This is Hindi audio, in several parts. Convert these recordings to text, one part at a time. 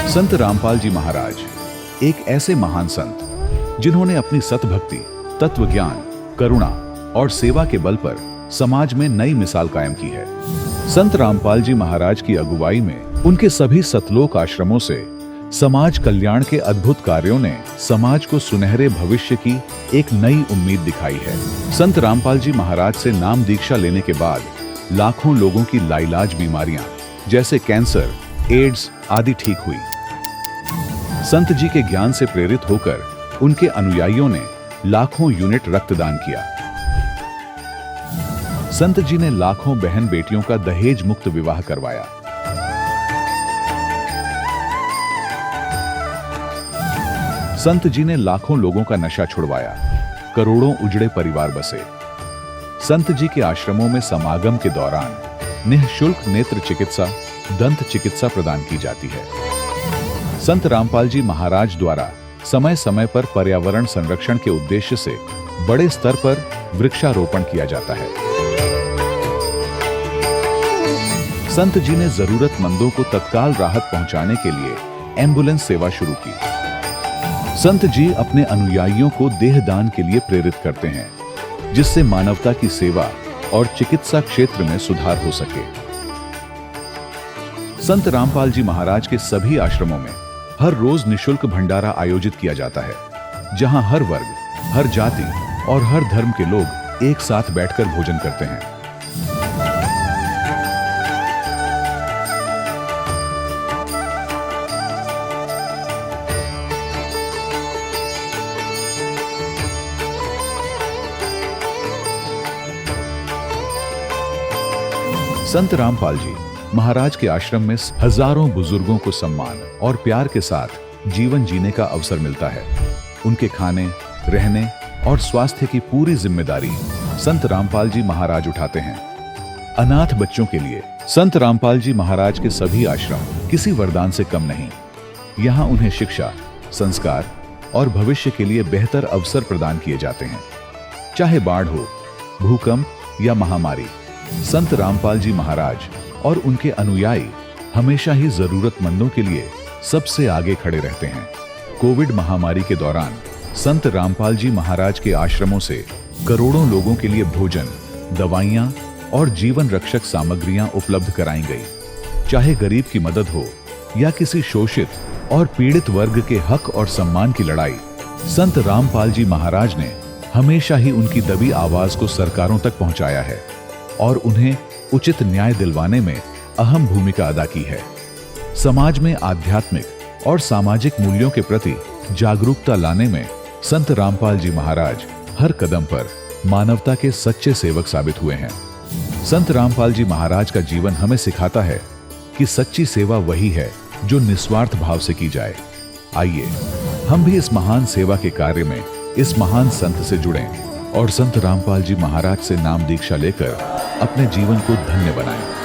संत रामपाल जी महाराज एक ऐसे महान संत जिन्होंने अपनी सतभक्ति, तत्व ज्ञान, करुणा और सेवा के बल पर समाज में नई मिसाल कायम की है। संत रामपाल जी महाराज की अगुवाई में उनके सभी सतलोक आश्रमों से समाज कल्याण के अद्भुत कार्यों ने समाज को सुनहरे भविष्य की एक नई उम्मीद दिखाई है। संत रामपाल जी महाराज से नाम दीक्षा लेने के बाद लाखों लोगों की लाइलाज बीमारियां जैसे कैंसर, एड्स आदि ठीक हुई। संत जी के ज्ञान से प्रेरित होकर उनके अनुयायियों ने लाखों यूनिट रक्तदान किया। संत जी ने लाखों बहन बेटियों का दहेज मुक्त विवाह करवाया। संत जी ने लाखों लोगों का नशा छुड़वाया, करोड़ों उजड़े परिवार बसे। संत जी के आश्रमों में समागम के दौरान निःशुल्क नेत्र चिकित्सा, दंत चिकित्सा प्रदान की जाती है। संत रामपाल जी महाराज द्वारा समय समय पर पर्यावरण संरक्षण के उद्देश्य से बड़े स्तर पर वृक्षारोपण किया जाता है। संत जी ने जरूरतमंदों को तत्काल राहत पहुंचाने के लिए एम्बुलेंस सेवा शुरू की। संत जी अपने अनुयायियों को देहदान के लिए प्रेरित करते हैं, जिससे मानवता की सेवा और चिकित्सा क्षेत्र में सुधार हो सके। संत रामपाल जी महाराज के सभी आश्रमों में हर रोज निःशुल्क भंडारा आयोजित किया जाता है, जहां हर वर्ग, हर जाति और हर धर्म के लोग एक साथ बैठकर भोजन करते हैं। संत रामपाल जी महाराज के आश्रम में हजारों बुजुर्गों को सम्मान और प्यार के साथ जीवन जीने का अवसर मिलता है। उनके खाने, रहने और स्वास्थ्य की पूरी जिम्मेदारी संत रामपाल जी महाराज उठाते हैं। अनाथ बच्चों के लिए संत रामपाल जी महाराज के सभी आश्रम किसी वरदान से कम नहीं। यहाँ उन्हें शिक्षा, संस्कार और भविष्य के लिए बेहतर अवसर प्रदान किए जाते हैं। चाहे बाढ़ हो, भूकंप या महामारी, संत रामपाल जी महाराज और उनके अनुयायी हमेशा ही जरूरतमंदों के लिए सबसे आगे खड़े रहते हैं। कोविड महामारी के दौरान संत रामपाल जी महाराज के आश्रमों से करोड़ों लोगों के लिए भोजन, दवाइयां और जीवन रक्षक सामग्रियां उपलब्ध कराई गई। चाहे गरीब की मदद हो या किसी शोषित और पीड़ित वर्ग के हक और सम्मान की लड़ाई, संत रामपाल जी महाराज ने हमेशा ही उनकी दबी आवाज को सरकारों तक पहुंचाया है और उन्हें उचित न्याय दिलवाने में अहम भूमिका अदा की है। समाज में आध्यात्मिक और सामाजिक मूल्यों के प्रति जागरूकता लाने में संत रामपाल जी महाराज हर कदम पर मानवता के सच्चे सेवक साबित हुए हैं। संत रामपाल जी महाराज का जीवन हमें सिखाता है कि सच्ची सेवा वही है जो निस्वार्थ भाव से की जाए। आइए हम भी इस महान सेवा के कार्य में इस महान संत से जुड़ें और संत रामपाल जी महाराज से नाम दीक्षा लेकर अपने जीवन को धन्य बनाएं।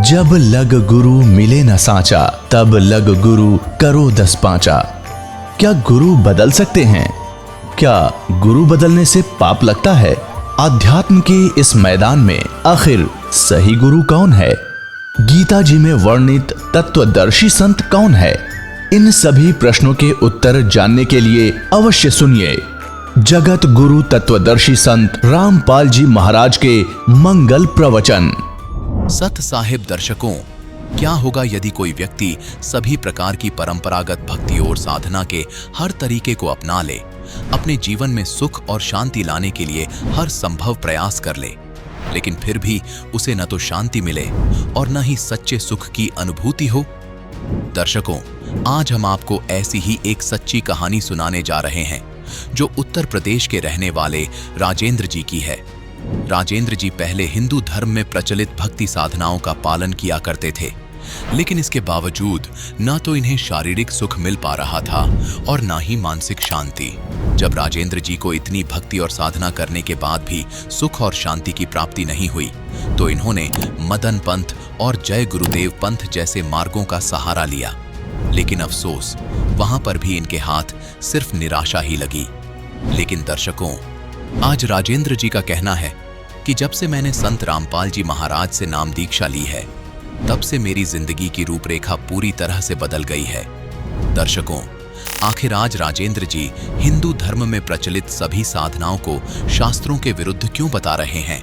जब लग गुरु मिले न साचा, तब लग गुरु करो 10 पांचा। क्या गुरु बदल सकते हैं? क्या गुरु बदलने से पाप लगता है? आध्यात्म के इस मैदान में आखिर सही गुरु कौन है? गीता जी में वर्णित तत्वदर्शी संत कौन है? इन सभी प्रश्नों के उत्तर जानने के लिए अवश्य सुनिए जगत गुरु तत्वदर्शी संत रामपाल जी महाराज के मंगल प्रवचन। सत साहिब दर्शकों, क्या होगा यदि कोई व्यक्ति सभी प्रकार की परंपरागत भक्ति और साधना के हर तरीके को अपना ले, अपने जीवन में सुख और शांति लाने के लिए हर संभव प्रयास कर ले, लेकिन फिर भी उसे न तो शांति मिले और न ही सच्चे सुख की अनुभूति हो। दर्शकों, आज हम आपको ऐसी ही एक सच्ची कहानी सुनाने जा रहे हैं जो उत्तर प्रदेश के रहने वाले राजेंद्र जी की है। राजेंद्र जी पहले हिंदू धर्म में प्रचलित भक्ति साधनाओं का पालन किया करते थे, लेकिन इसके बावजूद न तो इन्हें शारीरिक सुख मिल पा रहा था और न ही मानसिक शांति। जब राजेंद्र जी को इतनी भक्ति और साधना करने के बाद भी सुख और शांति की प्राप्ति नहीं हुई, तो इन्होंने मदन पंथ और जय गुरुदेव पंथ जैसे मार्गों का सहारा लिया। लेकिन अफसोस, वहां पर भी इनके हाथ सिर्फ निराशा ही लगी। लेकिन दर्शकों, आज राजेंद्र जी का कहना है कि जब से मैंने संत रामपाल जी महाराज से नाम दीक्षा ली है, तब से मेरी जिंदगी की रूपरेखा पूरी तरह से बदल गई है। दर्शकों, आखिर आज राजेंद्र जी हिंदू धर्म में प्रचलित सभी साधनाओं को शास्त्रों के विरुद्ध क्यों बता रहे हैं?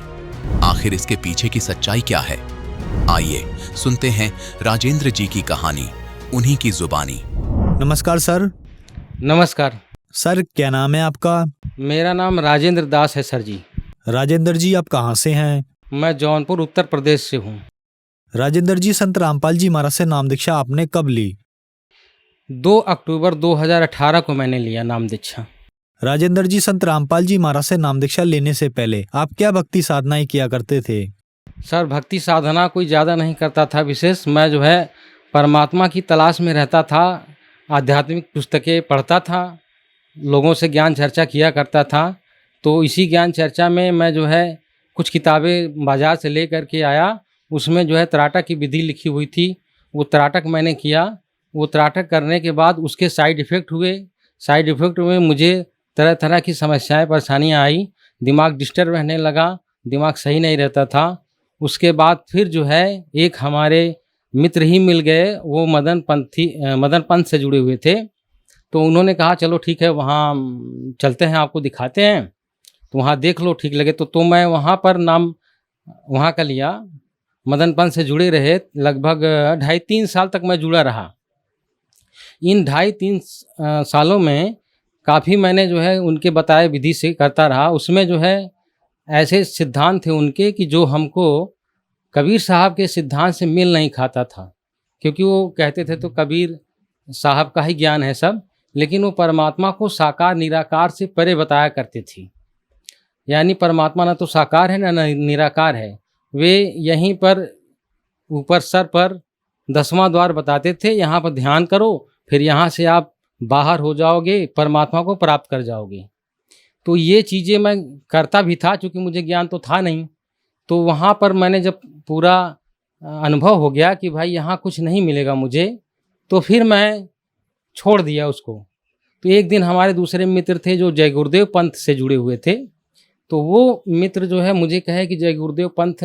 आखिर इसके पीछे की सच्चाई क्या है? आइए सुनते हैं राजेंद्र जी की कहानी, उन्हीं की जुबानी। नमस्कार सर। नमस्कार। सर, क्या नाम है आपका? मेरा नाम राजेंद्र दास है सर जी। राजेंद्र जी, आप कहाँ से हैं? मैं जौनपुर उत्तर प्रदेश से हूँ। राजेंद्र जी, संत रामपाल जी महाराज से नाम दीक्षा आपने कब ली? 2 अक्टूबर 2018 को मैंने लिया नाम दीक्षा। राजेंद्र जी, संत रामपाल जी महाराज से नाम दीक्षा लेने से पहले आप क्या भक्ति साधनाएं किया करते थे? सर, भक्ति साधना कोई ज़्यादा नहीं करता था विशेष। मैं जो है परमात्मा की तलाश में रहता था, आध्यात्मिक पुस्तकें पढ़ता था, लोगों से ज्ञान चर्चा किया करता था। तो इसी ज्ञान चर्चा में मैं जो है कुछ किताबें बाज़ार से ले कर के आया। उसमें जो है त्राटक की विधि लिखी हुई थी, वो त्राटक मैंने किया। वो त्राटक करने के बाद उसके साइड इफ़ेक्ट हुए। साइड इफ़ेक्ट में मुझे तरह तरह की समस्याएं, परेशानियां आई। दिमाग डिस्टर्ब रहने लगा, दिमाग सही नहीं रहता था। उसके बाद फिर जो है एक हमारे मित्र ही मिल गए, वो मदन पंथ से जुड़े हुए थे। तो उन्होंने कहा चलो ठीक है, वहाँ चलते हैं, आपको दिखाते हैं, तो वहाँ देख लो, ठीक लगे तो मैं वहाँ पर नाम वहाँ का लिया। मदन पंथ से जुड़े रहे, लगभग 2.5-3 साल तक मैं जुड़ा रहा। इन 2.5-3 सालों में काफ़ी मैंने जो है उनके बताए विधि से करता रहा। उसमें जो है ऐसे सिद्धांत थे उनके कि जो हमको कबीर साहब के सिद्धांत से मेल नहीं खाता था, क्योंकि वो कहते थे तो कबीर साहब का ही ज्ञान है सब, लेकिन वो परमात्मा को साकार निराकार से परे बताया करते थे। यानी परमात्मा ना तो साकार है ना निराकार है। वे यहीं पर ऊपर सर पर 10वां द्वार बताते थे, यहाँ पर ध्यान करो, फिर यहाँ से आप बाहर हो जाओगे, परमात्मा को प्राप्त कर जाओगे। तो ये चीज़ें मैं करता भी था, क्योंकि मुझे ज्ञान तो था नहीं। तो वहाँ पर मैंने जब पूरा अनुभव हो गया कि भाई यहाँ कुछ नहीं मिलेगा मुझे, तो फिर मैं छोड़ दिया उसको। तो एक दिन हमारे दूसरे मित्र थे जो जय गुरुदेव पंथ से जुड़े हुए थे, तो वो मित्र जो है मुझे कहे कि जय गुरुदेव पंथ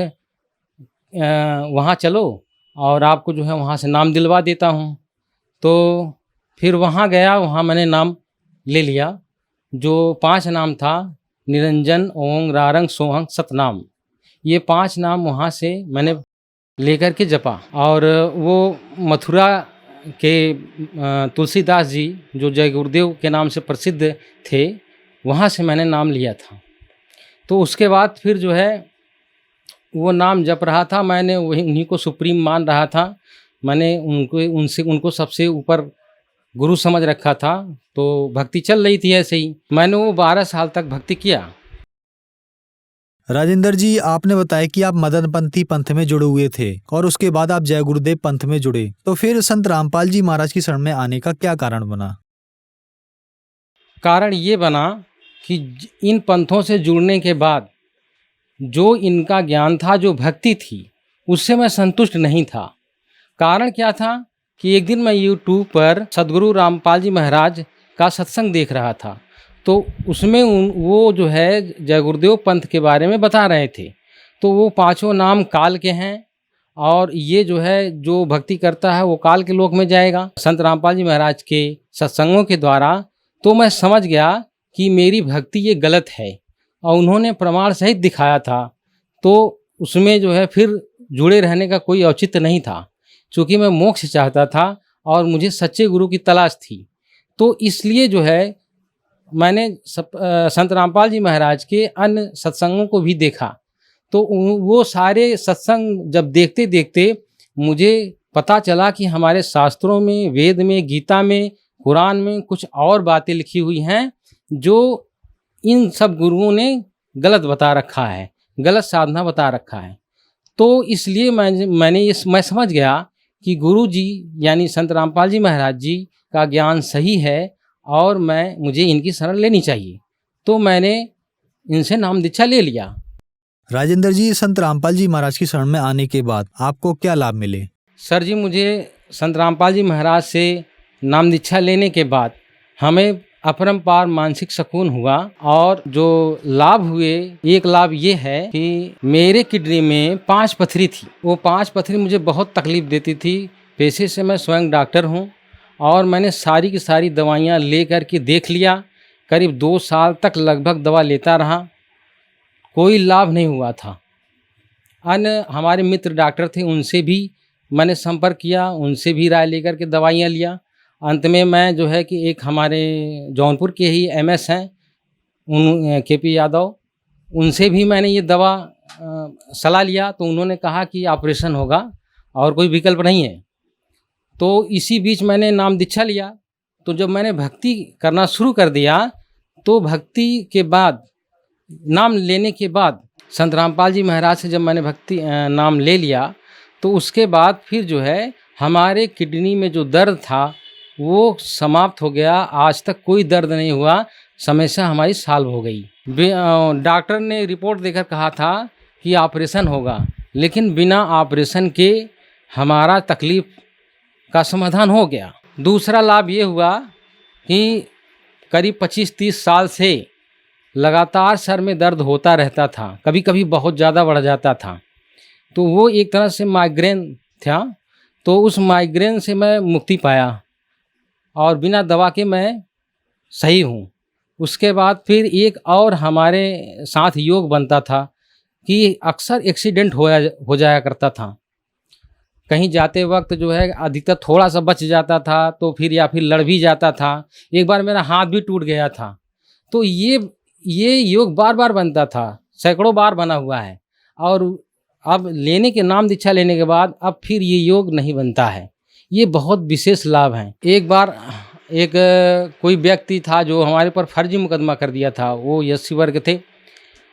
वहाँ चलो और आपको जो है वहाँ से नाम दिलवा देता हूँ। तो फिर वहाँ गया, वहाँ मैंने नाम ले लिया। जो 5 नाम था, निरंजन, ओंग, रारंग, सोहंग, सतनाम, ये 5 नाम वहाँ से मैंने लेकर के जपा। और वो मथुरा के तुलसीदास जी जो जय गुरुदेव के नाम से प्रसिद्ध थे, वहाँ से मैंने नाम लिया था। तो उसके बाद फिर जो है वो नाम जप रहा था, मैंने वही उन्हीं को सुप्रीम मान रहा था। मैंने उनको सबसे ऊपर गुरु समझ रखा था। तो भक्ति चल रही थी ऐसे ही। मैंने वो 12 साल तक भक्ति किया। राजेंद्र जी, आपने बताया कि आप मदनपंथी पंथ में जुड़े हुए थे और उसके बाद आप जय गुरुदेव पंथ में जुड़े, तो फिर संत रामपाल जी महाराज की शरण में आने का क्या कारण बना? कारण ये बना कि इन पंथों से जुड़ने के बाद जो इनका ज्ञान था, जो भक्ति थी, उससे मैं संतुष्ट नहीं था। कारण क्या था कि एक दिन मैं यूट्यूब पर सदगुरु रामपाल जी महाराज का सत्संग देख रहा था। तो उसमें वो जो है जय गुरुदेव पंथ के बारे में बता रहे थे। तो वो 5 नाम काल के हैं और ये जो है जो भक्ति करता है वो काल के लोक में जाएगा, संत रामपाल जी महाराज के सत्संगों के द्वारा। तो मैं समझ गया कि मेरी भक्ति ये गलत है और उन्होंने प्रमाण सहित दिखाया था। तो उसमें जो है फिर जुड़े रहने का कोई औचित्य नहीं था, क्योंकि मैं मोक्ष चाहता था और मुझे सच्चे गुरु की तलाश थी। तो इसलिए जो है मैंने संत रामपाल जी महाराज के अन्य सत्संगों को भी देखा। तो वो सारे सत्संग जब देखते देखते मुझे पता चला कि हमारे शास्त्रों में, वेद में, गीता में, कुरान में कुछ और बातें लिखी हुई हैं जो इन सब गुरुओं ने गलत बता रखा है, गलत साधना बता रखा है। तो इसलिए मैं समझ गया कि गुरु जी यानी संत रामपाल जी महाराज जी का ज्ञान सही है और मुझे इनकी शरण लेनी चाहिए। तो मैंने इनसे नाम दीक्षा ले लिया। राजेंद्र जी, संत रामपाल जी महाराज की शरण में आने के बाद आपको क्या लाभ मिले? सर जी, मुझे संत रामपाल जी महाराज से नाम दीक्षा लेने के बाद हमें अपरंपार मानसिक सुकून हुआ। और जो लाभ हुए, एक लाभ ये है कि मेरे किडनी में 5 पथरी थी। वो 5 पथरी मुझे बहुत तकलीफ देती थी। पेशे से मैं स्वयं डॉक्टर हूँ और मैंने सारी की सारी दवाइयाँ ले कर के देख लिया। करीब 2 साल तक लगभग दवा लेता रहा, कोई लाभ नहीं हुआ था। अन्य हमारे मित्र डॉक्टर थे, उनसे भी मैंने संपर्क किया, उनसे भी राय लेकर के दवाइयाँ लिया। अंत में मैं जो है कि एक हमारे जौनपुर के ही एमएस हैं, उन केपी यादव, उनसे भी मैंने ये दवा सलाह लिया। तो उन्होंने कहा कि ऑपरेशन होगा और कोई विकल्प नहीं है। तो इसी बीच मैंने नाम दीक्षा लिया। तो जब मैंने भक्ति करना शुरू कर दिया तो भक्ति के बाद, नाम लेने के बाद, संत रामपाल जी महाराज से जब मैंने भक्ति नाम ले लिया तो उसके बाद फिर जो है हमारे किडनी में जो दर्द था वो समाप्त हो गया। आज तक कोई दर्द नहीं हुआ, समस्या हमारी सॉल्व हो गई। डॉक्टर ने रिपोर्ट देकर कहा था कि ऑपरेशन होगा, लेकिन बिना ऑपरेशन के हमारा तकलीफ का समाधान हो गया। दूसरा लाभ ये हुआ कि करीब 25-30 साल से लगातार सर में दर्द होता रहता था, कभी कभी बहुत ज़्यादा बढ़ जाता था। तो वो एक तरह से माइग्रेन था। तो उस माइग्रेन से मैं मुक्ति पाया और बिना दवा के मैं सही हूँ। उसके बाद फिर एक और हमारे साथ योग बनता था कि अक्सर एक्सीडेंट हो जाया करता था। कहीं जाते वक्त जो है अधिकतर थोड़ा सा बच जाता था तो फिर या फिर लड़ भी जाता था। एक बार मेरा हाथ भी टूट गया था। तो ये योग बार बार बनता था, सैकड़ों बार बना हुआ है। और अब लेने के नाम दीक्षा लेने के बाद अब फिर ये योग नहीं बनता है। ये बहुत विशेष लाभ हैं। एक बार कोई व्यक्ति था जो हमारे पर फर्जी मुकदमा कर दिया था, वो एससी वर्ग थे।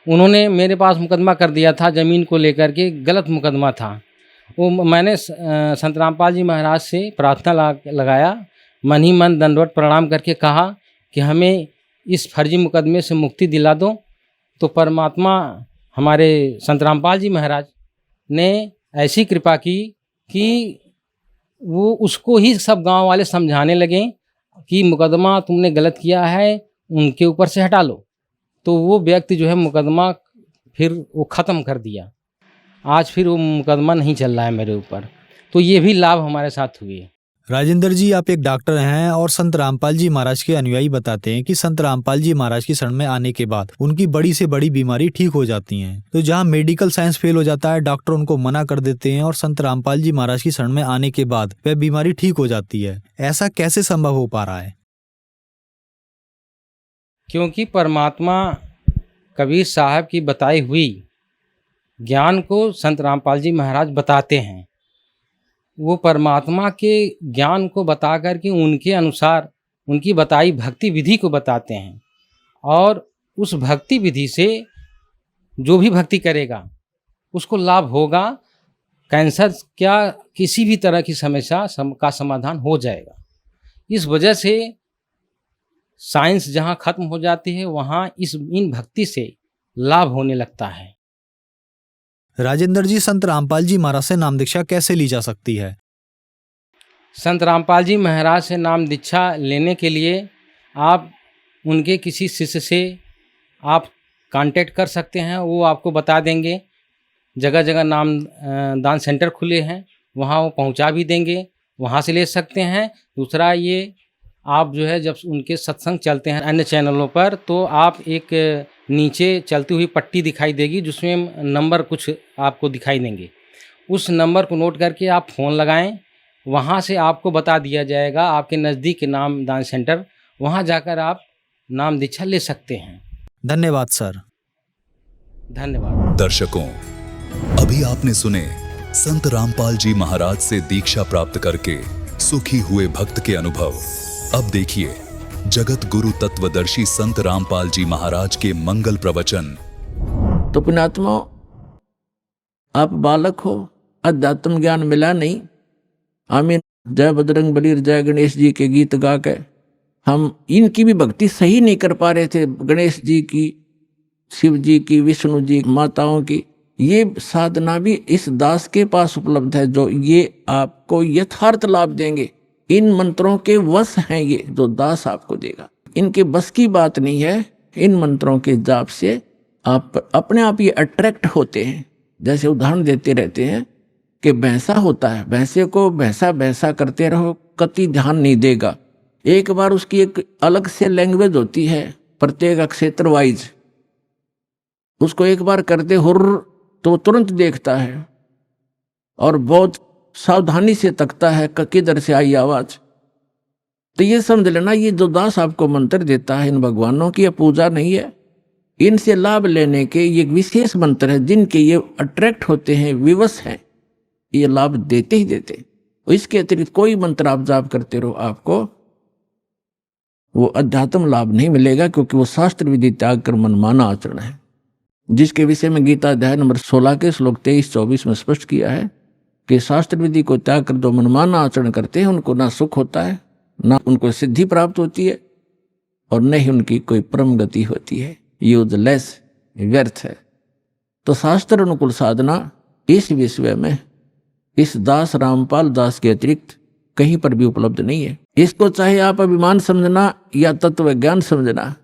उन्होंने मेरे पास मुकदमा कर दिया था ज़मीन को लेकर के, गलत मुकदमा था वो। मैंने संत रामपाल जी महाराज से प्रार्थना लगाया, मन ही मन दंडवत प्रणाम करके कहा कि हमें इस फर्जी मुकदमे से मुक्ति दिला दो। तो परमात्मा हमारे संत रामपाल जी महाराज ने ऐसी कृपा की कि वो उसको ही सब गांव वाले समझाने लगे कि मुकदमा तुमने गलत किया है, उनके ऊपर से हटा लो। तो वो व्यक्ति जो है मुकदमा फिर वो ख़त्म कर दिया। आज फिर वो मुकदमा नहीं चल रहा है मेरे ऊपर। तो ये भी लाभ हमारे साथ हुए। राजेंद्र जी, आप एक डॉक्टर हैं और संत रामपाल जी महाराज के अनुयायी बताते हैं कि संत रामपाल जी महाराज की शरण में आने के बाद उनकी बड़ी से बड़ी बीमारी ठीक हो जाती है। तो जहां मेडिकल साइंस फेल हो जाता है, डॉक्टर उनको मना कर देते हैं और संत रामपाल जी महाराज की शरण में आने के बाद वह बीमारी ठीक हो जाती है। ऐसा कैसे संभव हो पा रहा है? क्योंकि परमात्मा कबीर साहब की बताई हुई ज्ञान को संत रामपाल जी महाराज बताते हैं। वो परमात्मा के ज्ञान को बता कर के उनके अनुसार उनकी बताई भक्ति विधि को बताते हैं। और उस भक्ति विधि से जो भी भक्ति करेगा उसको लाभ होगा। कैंसर क्या किसी भी तरह की समस्या का समाधान हो जाएगा। इस वजह से साइंस जहाँ खत्म हो जाती है वहाँ इन भक्ति से लाभ होने लगता है। राजेंद्र जी, संत रामपाल जी महाराज से नाम दीक्षा कैसे ली जा सकती है? संत रामपाल जी महाराज से नाम दीक्षा लेने के लिए आप उनके किसी शिष्य से आप कांटेक्ट कर सकते हैं। वो आपको बता देंगे। जगह जगह नाम दान सेंटर खुले हैं, वहाँ वो पहुँचा भी देंगे, वहाँ से ले सकते हैं। दूसरा ये, आप जो है जब उनके सत्संग चलते हैं अन्य चैनलों पर, तो आप एक नीचे चलती हुई पट्टी दिखाई देगी जिसमें नंबर कुछ आपको दिखाई देंगे। उस नंबर को नोट करके आप फ़ोन लगाएं, वहाँ से आपको बता दिया जाएगा आपके नज़दीक के नाम दान सेंटर। वहाँ जाकर आप नाम दीक्षा ले सकते हैं। धन्यवाद सर। धन्यवाद। दर्शकों, अभी आपने सुने संत रामपाल जी महाराज से दीक्षा प्राप्त करके सुखी हुए भक्त के अनुभव। अब देखिए जगत गुरु तत्वदर्शी संत रामपाल जी महाराज के मंगल प्रवचन। तो पुण्यात्मा, आप बालक हो, अध्यात्म ज्ञान मिला नहीं। हमें जय बजरंग बली जय गणेश जी के गीत गा के हम इनकी भी भक्ति सही नहीं कर पा रहे थे। गणेश जी की, शिव जी की, विष्णु जी, माताओं की। ये साधना भी इस दास के पास उपलब्ध है जो ये आपको यथार्थ लाभ देंगे। इन मंत्रों के वश हैं ये जो दास आपको देगा। इनके बस की बात नहीं है। इन मंत्रों के जाप से आप अपने आप ये अट्रैक्ट होते हैं। जैसे उदाहरण देते रहते हैं कि भैंसा होता है, भैंसे को भैंसा भैंसा करते रहो, कति ध्यान नहीं देगा। एक बार उसकी एक अलग से लैंग्वेज होती है, प्रत्येक क्षेत्र वाइज। उसको एक बार करते हुर्र तो तुरंत देखता है और बहुत सावधानी से तकता है किधर से आई आवाज। तो ये समझ लेना, ये जो दास आपको मंत्र देता है, इन भगवानों की पूजा नहीं है। इनसे लाभ लेने के ये विशेष मंत्र है जिनके ये अट्रैक्ट होते हैं, विवश हैं, ये लाभ देते ही देते। इसके अतिरिक्त कोई मंत्र आप जाप करते रहो, आपको वो अध्यात्म लाभ नहीं मिलेगा, क्योंकि वो शास्त्र विधि त्याग कर मनमाना आचरण है, जिसके विषय में गीता अध्याय नंबर 16 के श्लोक 23-24 में स्पष्ट किया है कि शास्त्र विधि को त्याग कर जो मनमाना आचरण करते हैं उनको ना सुख होता है, ना उनको सिद्धि प्राप्त होती है, और न ही उनकी कोई परम गति होती है। यूजलेस, व्यर्थ है। तो शास्त्र अनुकूल साधना इस विषय में इस दास रामपाल दास के अतिरिक्त कहीं पर भी उपलब्ध नहीं है। इसको चाहे आप अभिमान समझना या तत्व ज्ञान समझना,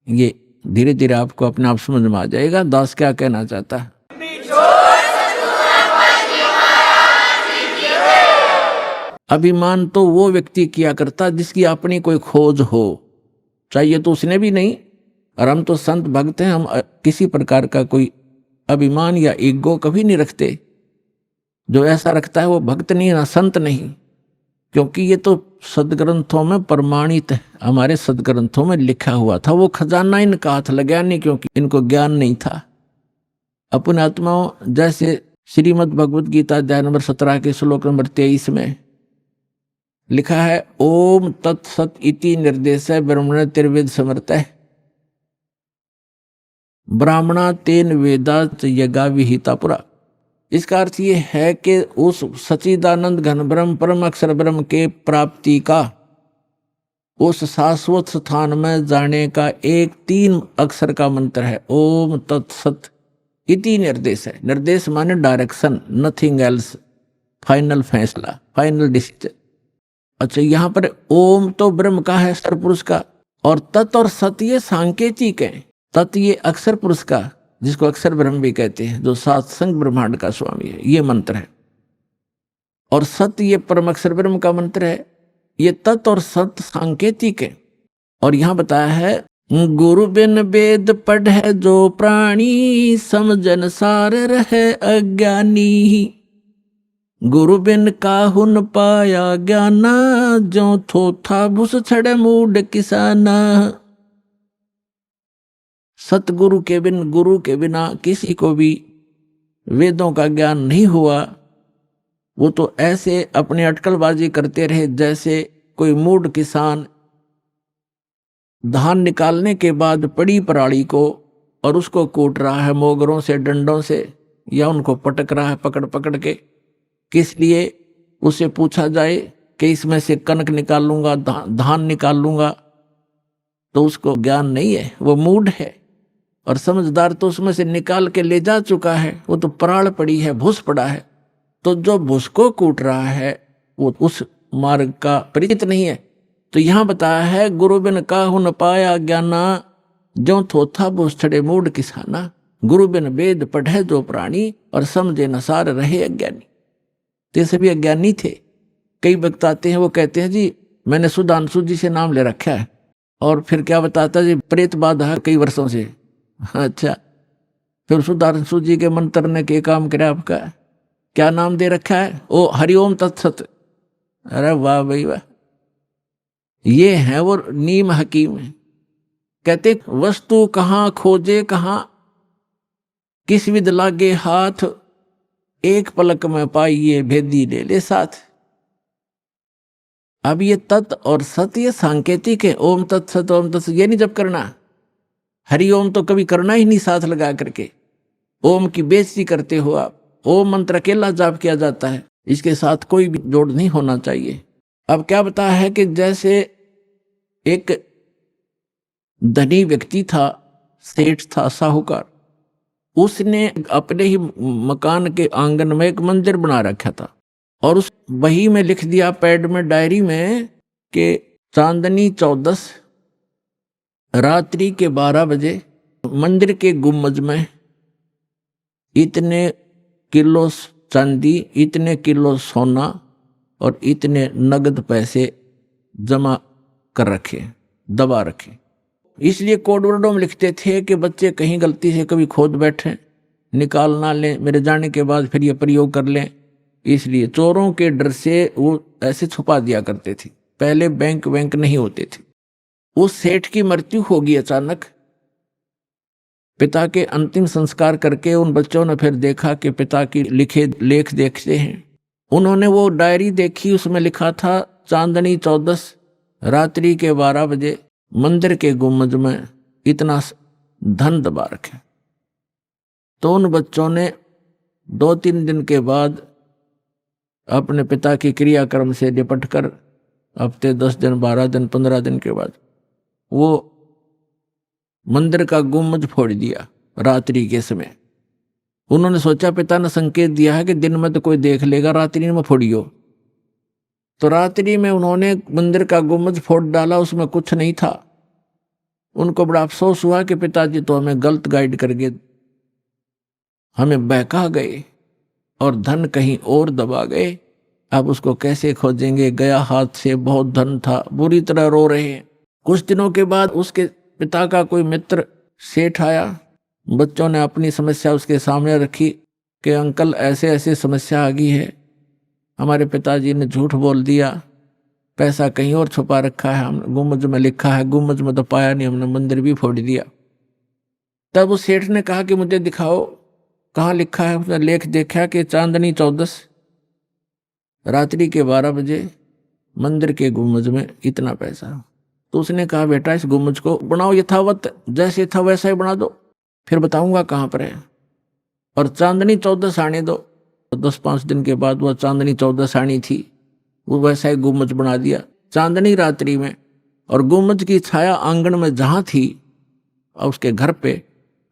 ये धीरे धीरे आपको अपने आप समझ में आ जाएगा दास क्या कहना चाहता है। अभिमान तो वो व्यक्ति किया करता जिसकी अपनी कोई खोज हो, चाहिए तो उसने भी नहीं। और हम तो संत भक्त हैं, हम किसी प्रकार का कोई अभिमान या ईगो कभी नहीं रखते। जो ऐसा रखता है वो भक्त नहीं, ना संत नहीं, क्योंकि ये तो सदग्रंथों में प्रमाणित है, हमारे सदग्रंथों में लिखा हुआ था। वो खजाना इनका हाथ लगा नहीं, क्योंकि इनको ज्ञान नहीं था। अपने आत्माओं, जैसे श्रीमद् भगवद गीता अध्याय नंबर 17 के श्लोक नंबर 23 में लिखा है, ओम तत्सत इति निर्देश ब्रह्मण तिर्वेद समर्थ ब्राह्मणा तेन वेदात यज्ञा विहिता पुरा। इसका अर्थ ये है कि उस सच्चिदानंद घन ब्रह्म परम अक्षर ब्रह्म के प्राप्ति का, उस शाश्वत स्थान में जाने का एक 3 अक्षर का मंत्र है, ओम तत्सत इति निर्देश है। निर्देश माने डायरेक्शन, नथिंग एल्स, फाइनल फैसला, फाइनल डिसीजन। अच्छा, यहाँ पर ओम तो ब्रह्म का है, अक्षर पुरुष का, और तत् और सत ये सांकेतिक है। तत् ये अक्षर पुरुष का, जिसको अक्षर ब्रह्म भी कहते हैं, जो सात्संग ब्रह्मांड का स्वामी है, ये मंत्र है। और सत्य ये परम अक्षर ब्रह्म का मंत्र है। ये तत् और सत्य सांकेतिक है। और यहां बताया है, गुरु बिन वेद पढ़े जो प्राणी, समझन सार रहे अज्ञानी। गुरु बिन काहू न पाया ज्ञाना, जो थोथा भूस छड़े मूड किसाना। सतगुरु के बिन, गुरु के बिना किसी को भी वेदों का ज्ञान नहीं हुआ। वो तो ऐसे अपने अटकलबाजी करते रहे जैसे कोई मूढ़ किसान धान निकालने के बाद पड़ी पराली को और उसको कूट रहा है मोगरों से, डंडों से, या उनको पटक रहा है पकड़ पकड़ के। किस लिए? उसे पूछा जाए कि इसमें से कनक निकाल लूंगा, धान निकाल लूंगा, तो उसको ज्ञान नहीं है, वो मूढ़ है। और समझदार तो उसमें से निकाल के ले जा चुका है, वो तो पराल पड़ी है, भूस पड़ा है। तो जो भूस को कूट रहा है वो उस मार्ग का परिचित नहीं है। तो यहां बताया है, गुरु बिन काहू न पाया ज्ञाना, जो थोथा भूस छड़े मूढ़ किसाना। गुरु बिन वेद पढ़े जो प्राणी, और समझे न सार रहे अज्ञानी। तो ये सभी अज्ञानी थे। कई वक्त आते हैं, वो कहते हैं जी मैंने सुधांशु जी से नाम ले रखा है, और फिर क्या बताता जी प्रेत बाधा है कई वर्षों से। अच्छा, फिर सुधांशु जी के मंत्र ने क्या काम करे आपका? क्या नाम दे रखा है? ओ हरिओम तत्सत। अरे वाह भाई वाह, ये है वो नीम हकीम है। कहते वस्तु कहाँ खोजे कहाँ, किस विध लागे हाथ, एक पलक में पाइए भेदी ले ले साथ। अब ये तत् और सत ये सांकेतिक है। ओम तत्सत ओम तत्सत ये नहीं जप करना, हरि ओम तो कभी करना ही नहीं साथ लगा करके। ओम की बेइज्जती करते हो आप। ओम मंत्र अकेला जाप किया जाता है, इसके साथ कोई भी जोड़ नहीं होना चाहिए। अब क्या बताया है कि जैसे एक धनी व्यक्ति था, सेठ था, साहूकार, उसने अपने ही मकान के आंगन में एक मंदिर बना रखा था और उस वही में लिख दिया पैड में, डायरी में, कि चांदनी 14 रात्रि के 12 बजे मंदिर के गुम्बज में इतने किलो चांदी, इतने किलो सोना और इतने नगद पैसे जमा कर रखे, दबा रखे। इसलिए कोड वर्डों में लिखते थे कि बच्चे कहीं गलती से कभी खोद बैठे, निकाल ना लें, मेरे जाने के बाद फिर ये प्रयोग कर लें। इसलिए चोरों के डर से वो ऐसे छुपा दिया करते थे। पहले बैंक नहीं होते थे। उस सेठ की मृत्यु होगी अचानक। पिता के अंतिम संस्कार करके उन बच्चों ने फिर देखा कि पिता की लिखे लेख देखते हैं। उन्होंने वो डायरी देखी, उसमें लिखा था चांदनी 14 रात्रि के 12 बजे मंदिर के गुम्बज में इतना धन दबा रखे। तो उन बच्चों ने 2-3 दिन के बाद अपने पिता की क्रियाक्रम से निपट कर हफ्ते 10 दिन 12 दिन 15 दिन के बाद वो मंदिर का गुम्बज फोड़ दिया रात्रि के समय। उन्होंने सोचा पिता ने संकेत दिया है कि दिन में तो कोई देख लेगा, रात्रि में फोड़ियो। तो रात्रि में उन्होंने मंदिर का गुम्बज फोड़ डाला, उसमें कुछ नहीं था। उनको बड़ा अफसोस हुआ कि पिताजी तो हमें गलत गाइड कर गए, हमें बहका गए और धन कहीं और दबा गए। अब उसको कैसे खोजेंगे, गया हाथ से, बहुत धन था। बुरी तरह रो रहे हैं। कुछ दिनों के बाद उसके पिता का कोई मित्र सेठ आया। बच्चों ने अपनी समस्या उसके सामने रखी कि अंकल ऐसे ऐसे समस्या आ गई है, हमारे पिताजी ने झूठ बोल दिया, पैसा कहीं और छुपा रखा है, हम गुम्बज में लिखा है, गुम्बज में तो पाया नहीं, हमने मंदिर भी फोड़ दिया। तब उस सेठ ने कहा कि मुझे दिखाओ कहाँ लिखा है। उसने लेख देखा कि चांदनी 14 रात्रि के 12 बजे मंदिर के गुम्बज में इतना पैसा। तो उसने कहा बेटा इस गुम्बज को बनाओ यथावत, जैसे था वैसा ही बना दो, फिर बताऊंगा कहाँ पर है, और चांदनी 14 आने दो। 10-5 दिन के बाद वह चांदनी 14 आनी थी, वो वैसा ही गुम्बज बना दिया चांदनी रात्रि में। और गुम्बज की छाया आंगन में जहाँ थी और उसके घर पे,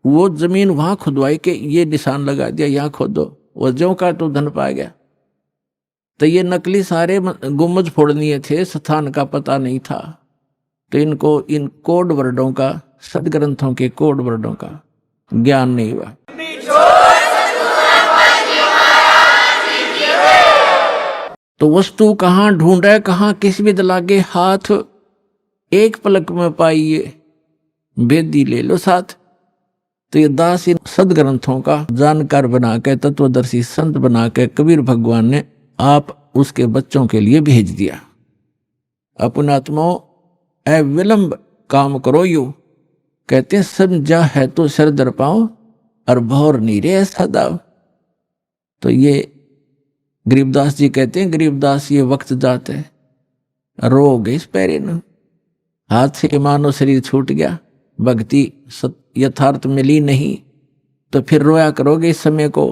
वो जमीन वहाँ खुदवाई के ये निशान लगा दिया, यहाँ खोदो। वो ज्यों का तो धन पा गया। तो ये नकली सारे गुम्बज फोड़नीय थे, स्थान का पता नहीं था। तो इनको इन कोड वर्डों का, सदग्रंथों के कोड वर्डों का ज्ञान नहीं हुआ। तो वस्तु कहाँ ढूंढे कहाँ, किस विध लागे हाथ, एक पलक में पाइए बेदी ले लो साथ। तो ये दास इन सदग्रंथों का जानकार बना के, तत्वदर्शी संत बना के कबीर भगवान ने आप उसके बच्चों के लिए भेज दिया। अपनात्मो अविलंब काम करो यू, कहते हैं समझा है तो सर दर पाओ और भौर नीरे ऐसा दाव। तो ये गरीबदास जी कहते हैं, गरीबदास ये वक्त जाते है, रो गई इस पैरे न, हाथ से मानो शरीर छूट गया, भक्ति यथार्थ मिली नहीं, तो फिर रोया करोगे इस समय को।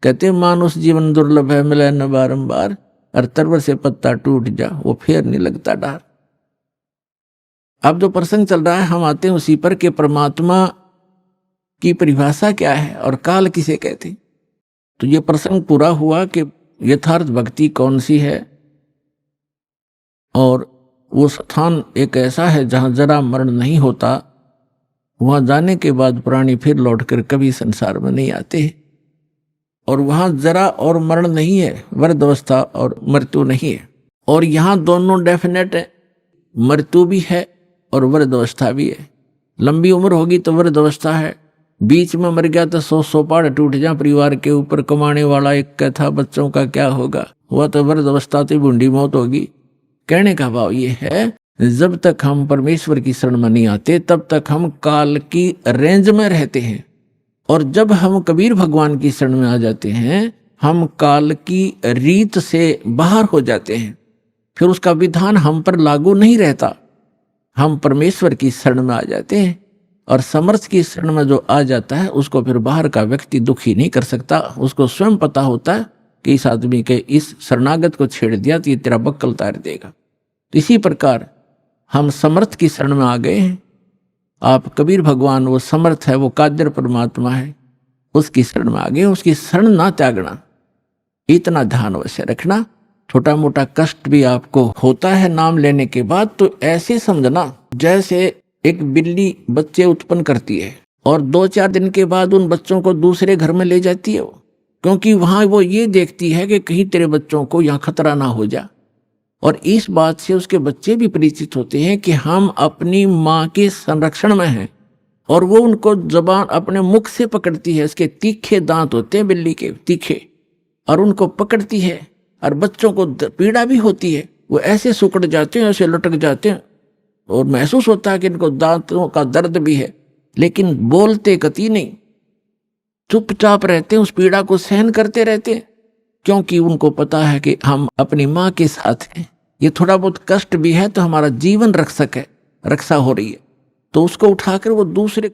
कहते हैं मानुष जीवन दुर्लभ है, मिले न बारंबार, और तरवर से पत्ता टूट जा वो फिर नहीं लगता डार। अब जो प्रसंग चल रहा है हम आते हैं उसी पर कि परमात्मा की परिभाषा क्या है और काल किसे कहते। तो ये प्रसंग पूरा हुआ कि यथार्थ भक्ति कौन सी है, और वो स्थान एक ऐसा है जहां जरा मरण नहीं होता। वहां जाने के बाद प्राणी फिर लौटकर कभी संसार में नहीं आते, और वहां जरा और मरण नहीं है, वृद्ध अवस्था और मृत्यु नहीं है। और यहाँ दोनों डेफिनेट है, मृत्यु भी है और वृद्ध अवस्था भी है। लंबी उम्र होगी तो वृद्ध अवस्था है, बीच में मर गया तो 100 पहाड़ टूट जा परिवार के ऊपर, कमाने वाला एक का था, बच्चों का क्या होगा, हुआ तो वृद्ध अवस्था तो बूढ़ी मौत होगी। कहने का भाव ये है जब तक हम परमेश्वर की शरण में नहीं आते तब तक हम काल की रेंज में रहते हैं, और जब हम कबीर भगवान की शरण में आ जाते हैं हम काल की रीत से बाहर हो जाते हैं। फिर उसका विधान हम पर लागू नहीं रहता, हम परमेश्वर की शरण में आ जाते हैं। और समर्थ की शरण में जो आ जाता है उसको फिर बाहर का व्यक्ति दुखी नहीं कर सकता। उसको स्वयं पता होता है कि इस आदमी के इस शरणागत को छेड़ दिया तो ये तेरा बक्कल उतार देगा। तो इसी प्रकार हम समर्थ की शरण में आ गए हैं। आप कबीर भगवान वो समर्थ है, वो कादर परमात्मा है, उसकी शरण में आ गए। उसकी शरण ना त्यागना, इतना ध्यान अवश्य रखना। छोटा मोटा कष्ट भी आपको होता है नाम लेने के बाद, तो ऐसे समझना जैसे एक बिल्ली बच्चे उत्पन्न करती है और 2-4 दिन के बाद उन बच्चों को दूसरे घर में ले जाती है वो, क्योंकि वहां वो ये देखती है कि कहीं तेरे बच्चों को यहाँ खतरा ना हो जा। और इस बात से उसके बच्चे भी परिचित होते हैं कि हम अपनी माँ के संरक्षण में हैं, और वो उनको जबान अपने मुख से पकड़ती है। उसके तीखे दांत होते हैं बिल्ली के, तीखे, और उनको पकड़ती है। और बच्चों को पीड़ा भी होती है, वो ऐसे सुकड़ जाते हैं, ऐसे लटक जाते हैं, और महसूस होता है कि इनको दांतों का दर्द भी है, लेकिन बोलते कति नहीं, चुपचाप रहते हैं, उस पीड़ा को सहन करते रहते हैं, क्योंकि उनको पता है कि हम अपनी माँ के साथ हैं। ये थोड़ा बहुत कष्ट भी है तो हमारा जीवन रक्षक है, रक्षा हो रही है, तो उसको उठाकर वो दूसरे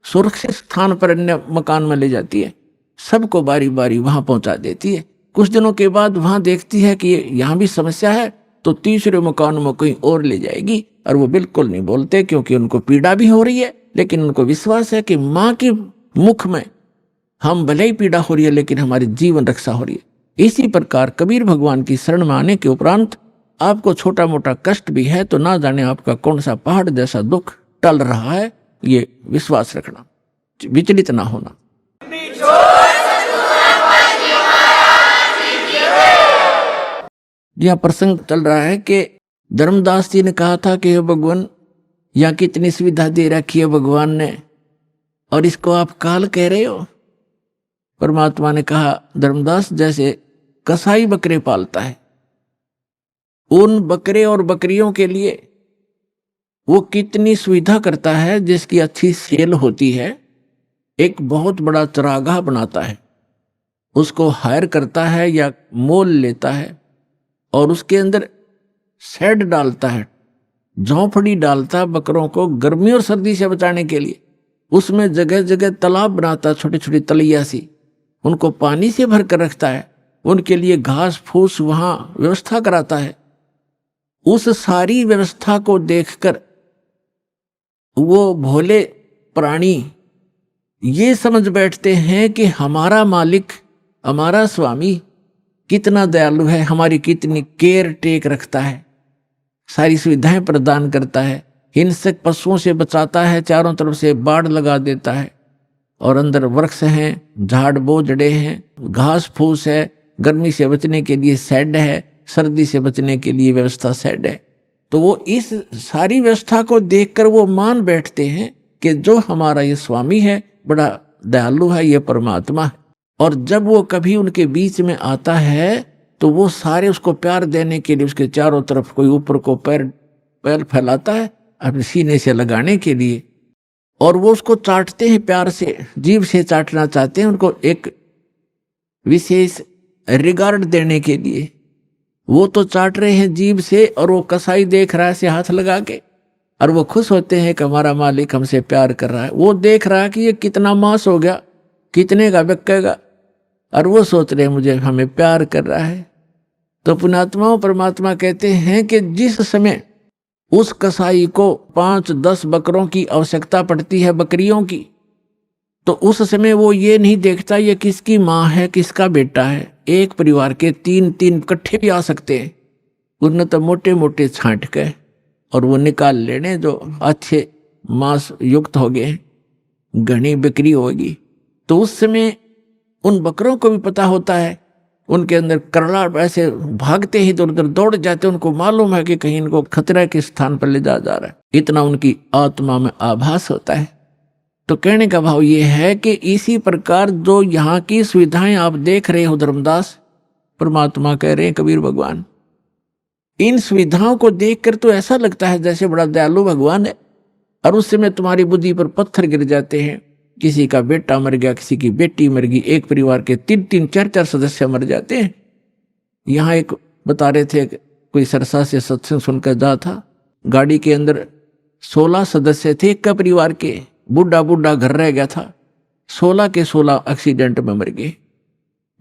सुरक्षित स्थान पर अन्य मकान में ले जाती है, सबको बारी बारी वहां पहुंचा देती है। कुछ दिनों के बाद वहां देखती है कि यहाँ भी समस्या है, तो तीसरे मकान में कहीं और ले जाएगी। और वो बिल्कुल नहीं बोलते, क्योंकि उनको पीड़ा भी हो रही है, लेकिन उनको विश्वास है कि माँ के मुख में हम भले ही पीड़ा हो रही है लेकिन हमारी जीवन रक्षा हो रही है। इसी प्रकार कबीर भगवान की शरण में आने के उपरांत आपको छोटा मोटा कष्ट भी है तो ना जाने आपका कौन सा पहाड़ जैसा दुख टल रहा है, ये विश्वास रखना, विचलित ना होना। यह प्रसंग चल रहा है कि धर्मदास जी ने कहा था कि भगवान यहाँ कितनी सुविधा दे रखी है भगवान ने, और इसको आप काल कह रहे हो। परमात्मा ने कहा, धर्मदास जैसे कसाई बकरे पालता है, उन बकरे और बकरियों के लिए वो कितनी सुविधा करता है, जिसकी अच्छी सेल होती है, एक बहुत बड़ा चरागाह बनाता है, उसको हायर करता है या मोल लेता है, और उसके अंदर शेड डालता है, झोंपड़ी डालता है बकरों को गर्मी और सर्दी से बचाने के लिए। उसमें जगह जगह तालाब बनाता, छोटी छोटी तलैया सी, उनको पानी से भर कर रखता है, उनके लिए घास फूस वहां व्यवस्था कराता है। उस सारी व्यवस्था को देखकर वो भोले प्राणी ये समझ बैठते हैं कि हमारा मालिक, हमारा स्वामी कितना दयालु है, हमारी कितनी केयर टेक रखता है, सारी सुविधाएं प्रदान करता है, हिंसक पशुओं से बचाता है, चारों तरफ से बाड़ लगा देता है, और अंदर वृक्ष हैं, झाड़ बोझड़े हैं, घास फूस है, गर्मी से बचने के लिए शेड है, सर्दी से बचने के लिए व्यवस्था शेड है। तो वो इस सारी व्यवस्था को देखकर वो मान बैठते हैं कि जो हमारा ये स्वामी है बड़ा दयालु है, ये परमात्मा है। और जब वो कभी उनके बीच में आता है तो वो सारे उसको प्यार देने के लिए उसके चारों तरफ कोई ऊपर को पैर फैलाता है अपने सीने से लगाने के लिए, और वो उसको चाटते हैं, प्यार से जीभ से चाटना चाहते हैं, उनको एक विशेष रिगार्ड देने के लिए। वो तो चाट रहे हैं जीभ से, और वो कसाई देख रहा है से हाथ लगा के, और वो खुश होते हैं कि हमारा मालिक हमसे प्यार कर रहा है। वो देख रहा है कि ये कितना मांस हो गया, कितने का बिकेगा, और वो सोच रहे हैं मुझे हमें प्यार कर रहा है। तो पुण्यात्माओं, परमात्मा कहते हैं कि जिस समय उस कसाई को 5-10 बकरों की आवश्यकता पड़ती है, बकरियों की, तो उस समय वो ये नहीं देखता ये किसकी माँ है, किसका बेटा है। एक परिवार के 3-3 इकट्ठे भी आ सकते हैं, उनने तो मोटे मोटे छांट के और वो निकाल लेने जो अच्छे मांस युक्त हो गए, घनी बिक्री होगी। तो उस समय उन बकरों को भी पता होता है, उनके अंदर करड़ा ऐसे भागते ही इधर उधर दौड़ जाते, उनको मालूम है कि कहीं इनको खतरे के स्थान पर ले जा रहा है, इतना उनकी आत्मा में आभास होता है। तो कहने का भाव ये है कि इसी प्रकार जो यहाँ की सुविधाएं आप देख रहे हो धर्मदास, परमात्मा कह रहे हैं कबीर भगवान, इन सुविधाओं को देखकर तो ऐसा लगता है जैसे बड़ा दयालु भगवान है, और उस समय तुम्हारी बुद्धि पर पत्थर गिर जाते हैं। किसी का बेटा मर गया, किसी की बेटी मर गई, एक परिवार के 3-3, 4-4 सदस्य मर जाते हैं। यहाँ एक बता रहे थे, कोई सरसा से सत्संग सुनकर जा था, गाड़ी के अंदर 16 सदस्य थे एक का परिवार के, बूढ़ा बूढ़ा घर रह गया था, 16 के 16 एक्सीडेंट में मर गए।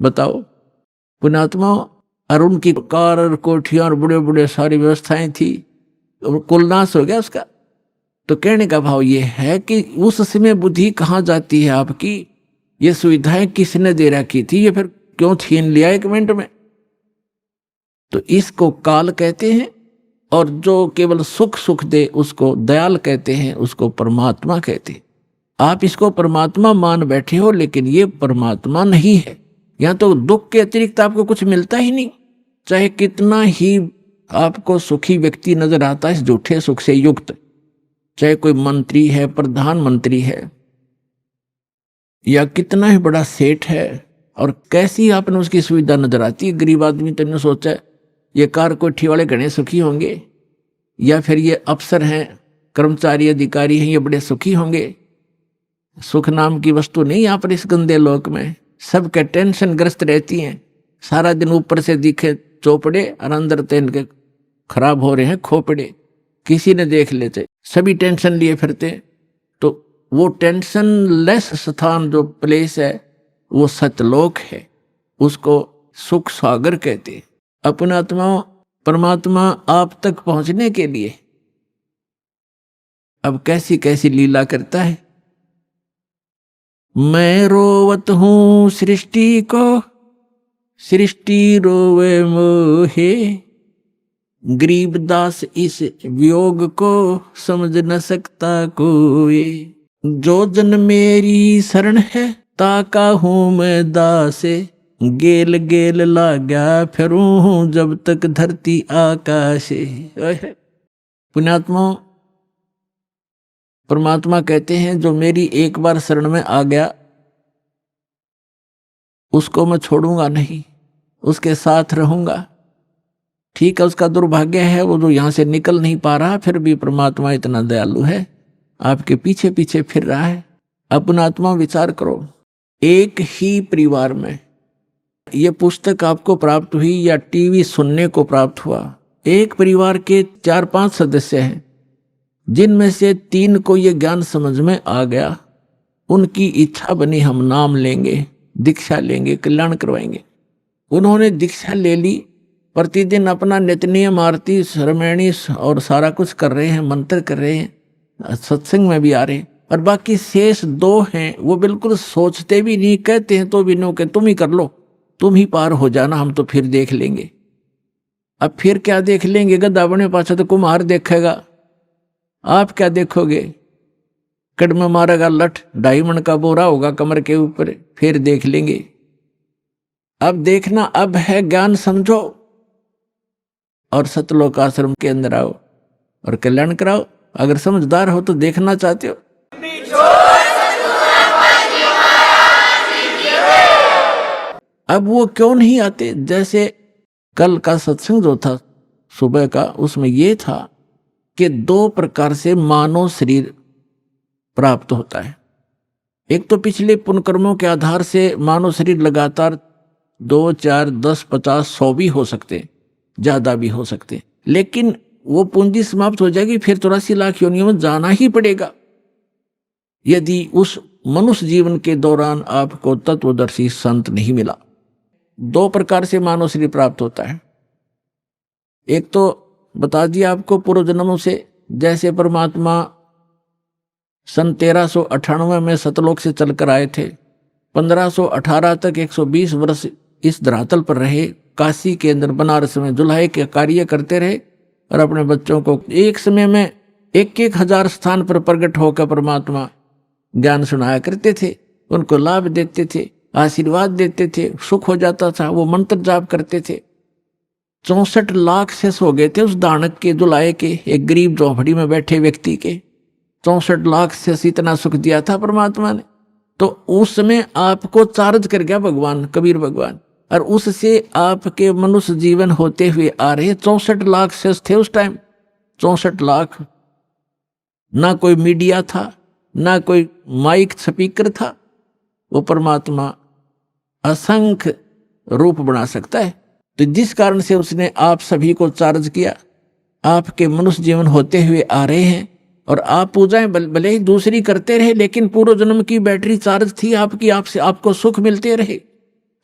बताओ पुण्यात्मा, और उनकी कार और कोठियां और बड़े बड़े सारी व्यवस्थाएं थी, कुल नाश हो गया उसका। तो कहने का भाव ये है कि उस समय बुद्धि कहाँ जाती है आपकी, ये सुविधाएं किसने दे रखी थी, ये फिर क्यों छीन लिया 1 मिनट में। तो इसको काल कहते हैं, और जो केवल सुख सुख दे उसको दयाल कहते हैं, उसको परमात्मा कहते हैं। आप इसको परमात्मा मान बैठे हो, लेकिन ये परमात्मा नहीं है। यहाँ तो दुख के अतिरिक्त आपको कुछ मिलता ही नहीं, चाहे कितना ही आपको सुखी व्यक्ति नजर आता है इस झूठे सुख से युक्त, चाहे कोई मंत्री है, प्रधानमंत्री है, या कितना ही बड़ा सेठ है, और कैसी आपने उसकी सुविधा नजर आती है। गरीब आदमी तो सोचा ये कार कोठी वाले घने सुखी होंगे, या फिर ये अफसर हैं, कर्मचारी अधिकारी हैं, ये बड़े सुखी होंगे। सुख नाम की वस्तु नहीं यहाँ पर इस गंदे लोक में। सबके टेंशन ग्रस्त रहती हैं, सारा दिन ऊपर से दिखे चौपड़े और अंदर तो इनके खराब हो रहे हैं खोपड़े, किसी ने देख लेते, सभी टेंशन लिए फिरते। तो वो टेंशन लेस स्थान जो प्लेस है वो सतलोक है, उसको सुख सागर कहते हैं। अपना आत्मा परमात्मा आप तक पहुंचने के लिए अब कैसी कैसी लीला करता है। मैं रोवत हूं सृष्टि को, सृष्टि रोवे मोहे, गरीबदास इस वियोग को समझ न सकता कोई। जो जन मेरी शरण है ताका हूं मैं दासे, गेल गेल लाग्या फिरूं हूं जब तक धरती आकाशे। पुण्यात्मा परमात्मा कहते हैं जो मेरी एक बार शरण में आ गया उसको मैं छोड़ूंगा नहीं, उसके साथ रहूंगा। ठीक है, उसका दुर्भाग्य है वो जो यहां से निकल नहीं पा रहा, फिर भी परमात्मा इतना दयालु है, आपके पीछे पीछे फिर रहा है। अपना आत्मा विचार करो, एक ही परिवार में ये पुस्तक आपको प्राप्त हुई या टीवी सुनने को प्राप्त हुआ, एक परिवार के 4-5 सदस्य हैं, जिनमें से 3 को ये ज्ञान समझ में आ गया, उनकी इच्छा बनी हम नाम लेंगे, दीक्षा लेंगे, कल्याण करवाएंगे। उन्होंने दीक्षा ले ली, प्रतिदिन अपना नित्य आरती श्रमणी और सारा कुछ कर रहे हैं, मंत्र कर रहे हैं, सत्संग में भी आ रहे हैं। और बाकी शेष 2 हैं वो बिल्कुल सोचते भी नहीं, कहते हैं तो भी नो के तुम ही कर लो, तुम ही पार हो जाना, हम तो फिर देख लेंगे। अब फिर क्या देख लेंगे, गधा बने पाछा तो कुम्हार देखेगा, आप क्या देखोगे। कड़ में मारेगा लठ, 2.5 मन का बोरा होगा कमर के ऊपर, फिर देख लेंगे। अब देखना अब है, ज्ञान समझो और सतलोक आश्रम के अंदर आओ और कल्याण कराओ। अगर समझदार हो तो देखना चाहते हो, अब वो क्यों नहीं आते। जैसे कल का सत्संग जो था सुबह का, उसमें ये था कि 2 प्रकार से मानव शरीर प्राप्त होता है। एक तो पिछले पुण्यकर्मों के आधार से मानव शरीर लगातार 2, 4, 10, 50, 100 भी हो सकते, ज्यादा भी हो सकते, लेकिन वो पूंजी समाप्त हो जाएगी, फिर 84 लाख योनियों में जाना ही पड़ेगा यदि उस मनुष्य जीवन के दौरान आपको तत्वदर्शी संत नहीं मिला। 2 प्रकार से मानव शरीर प्राप्त होता है। एक तो बता दिया आपको पूर्व जन्मों से, जैसे परमात्मा सन 1398 में सतलोक से चलकर आए थे, 1518 तक 120 वर्ष इस धरातल पर रहे, काशी के अंदर बनारस में जुल्हे के कार्य करते रहे और अपने बच्चों को एक समय में 1-1 हजार स्थान पर प्रकट होकर परमात्मा ज्ञान सुनाया करते थे, उनको लाभ देते थे, आशीर्वाद देते थे, सुख हो जाता था, वो मंत्र जाप करते थे। 64 लाख शेष हो गए थे उस दानक के, दुलाए के, एक गरीब झोंपड़ी में बैठे व्यक्ति के 64 लाख शेष इतना सुख दिया था परमात्मा ने। तो उस समय आपको चार्ज कर गया भगवान, कबीर भगवान, और उससे आपके मनुष्य जीवन होते हुए आ रहे 64 लाख शेष थे उस टाइम। 64 लाख। ना कोई मीडिया था, ना कोई माइक स्पीकर था। वो परमात्मा असंख्य रूप बना सकता है। तो जिस कारण से उसने आप सभी को चार्ज किया, आपके मनुष्य जीवन होते हुए आ रहे हैं और आप पूजाएं भले ही दूसरी करते रहे, लेकिन पूर्व जन्म की बैटरी चार्ज थी आपकी, आपसे आपको सुख मिलते रहे।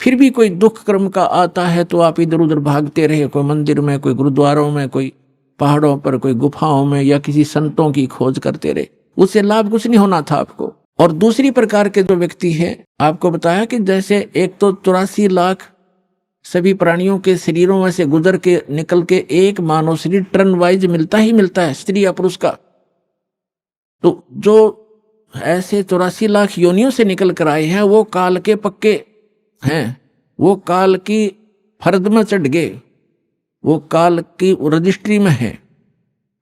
फिर भी कोई दुख कर्म का आता है तो आप इधर उधर भागते रहे, कोई मंदिर में, कोई गुरुद्वारों में, कोई पहाड़ों पर, कोई गुफाओं में, या किसी संतों की खोज करते रहे। उससे लाभ कुछ नहीं होना था आपको। और दूसरी प्रकार के जो व्यक्ति हैं, आपको बताया कि जैसे एक तो 84 लाख सभी प्राणियों के शरीरों में से गुजर के निकल के एक मानव शरीर टर्न वाइज मिलता ही मिलता है, स्त्री या पुरुष का। तो जो ऐसे 84 लाख योनियों से निकल कर आए हैं, वो काल के पक्के हैं, वो काल की फर्द में चढ़ गए, वो काल की रजिस्ट्री में है।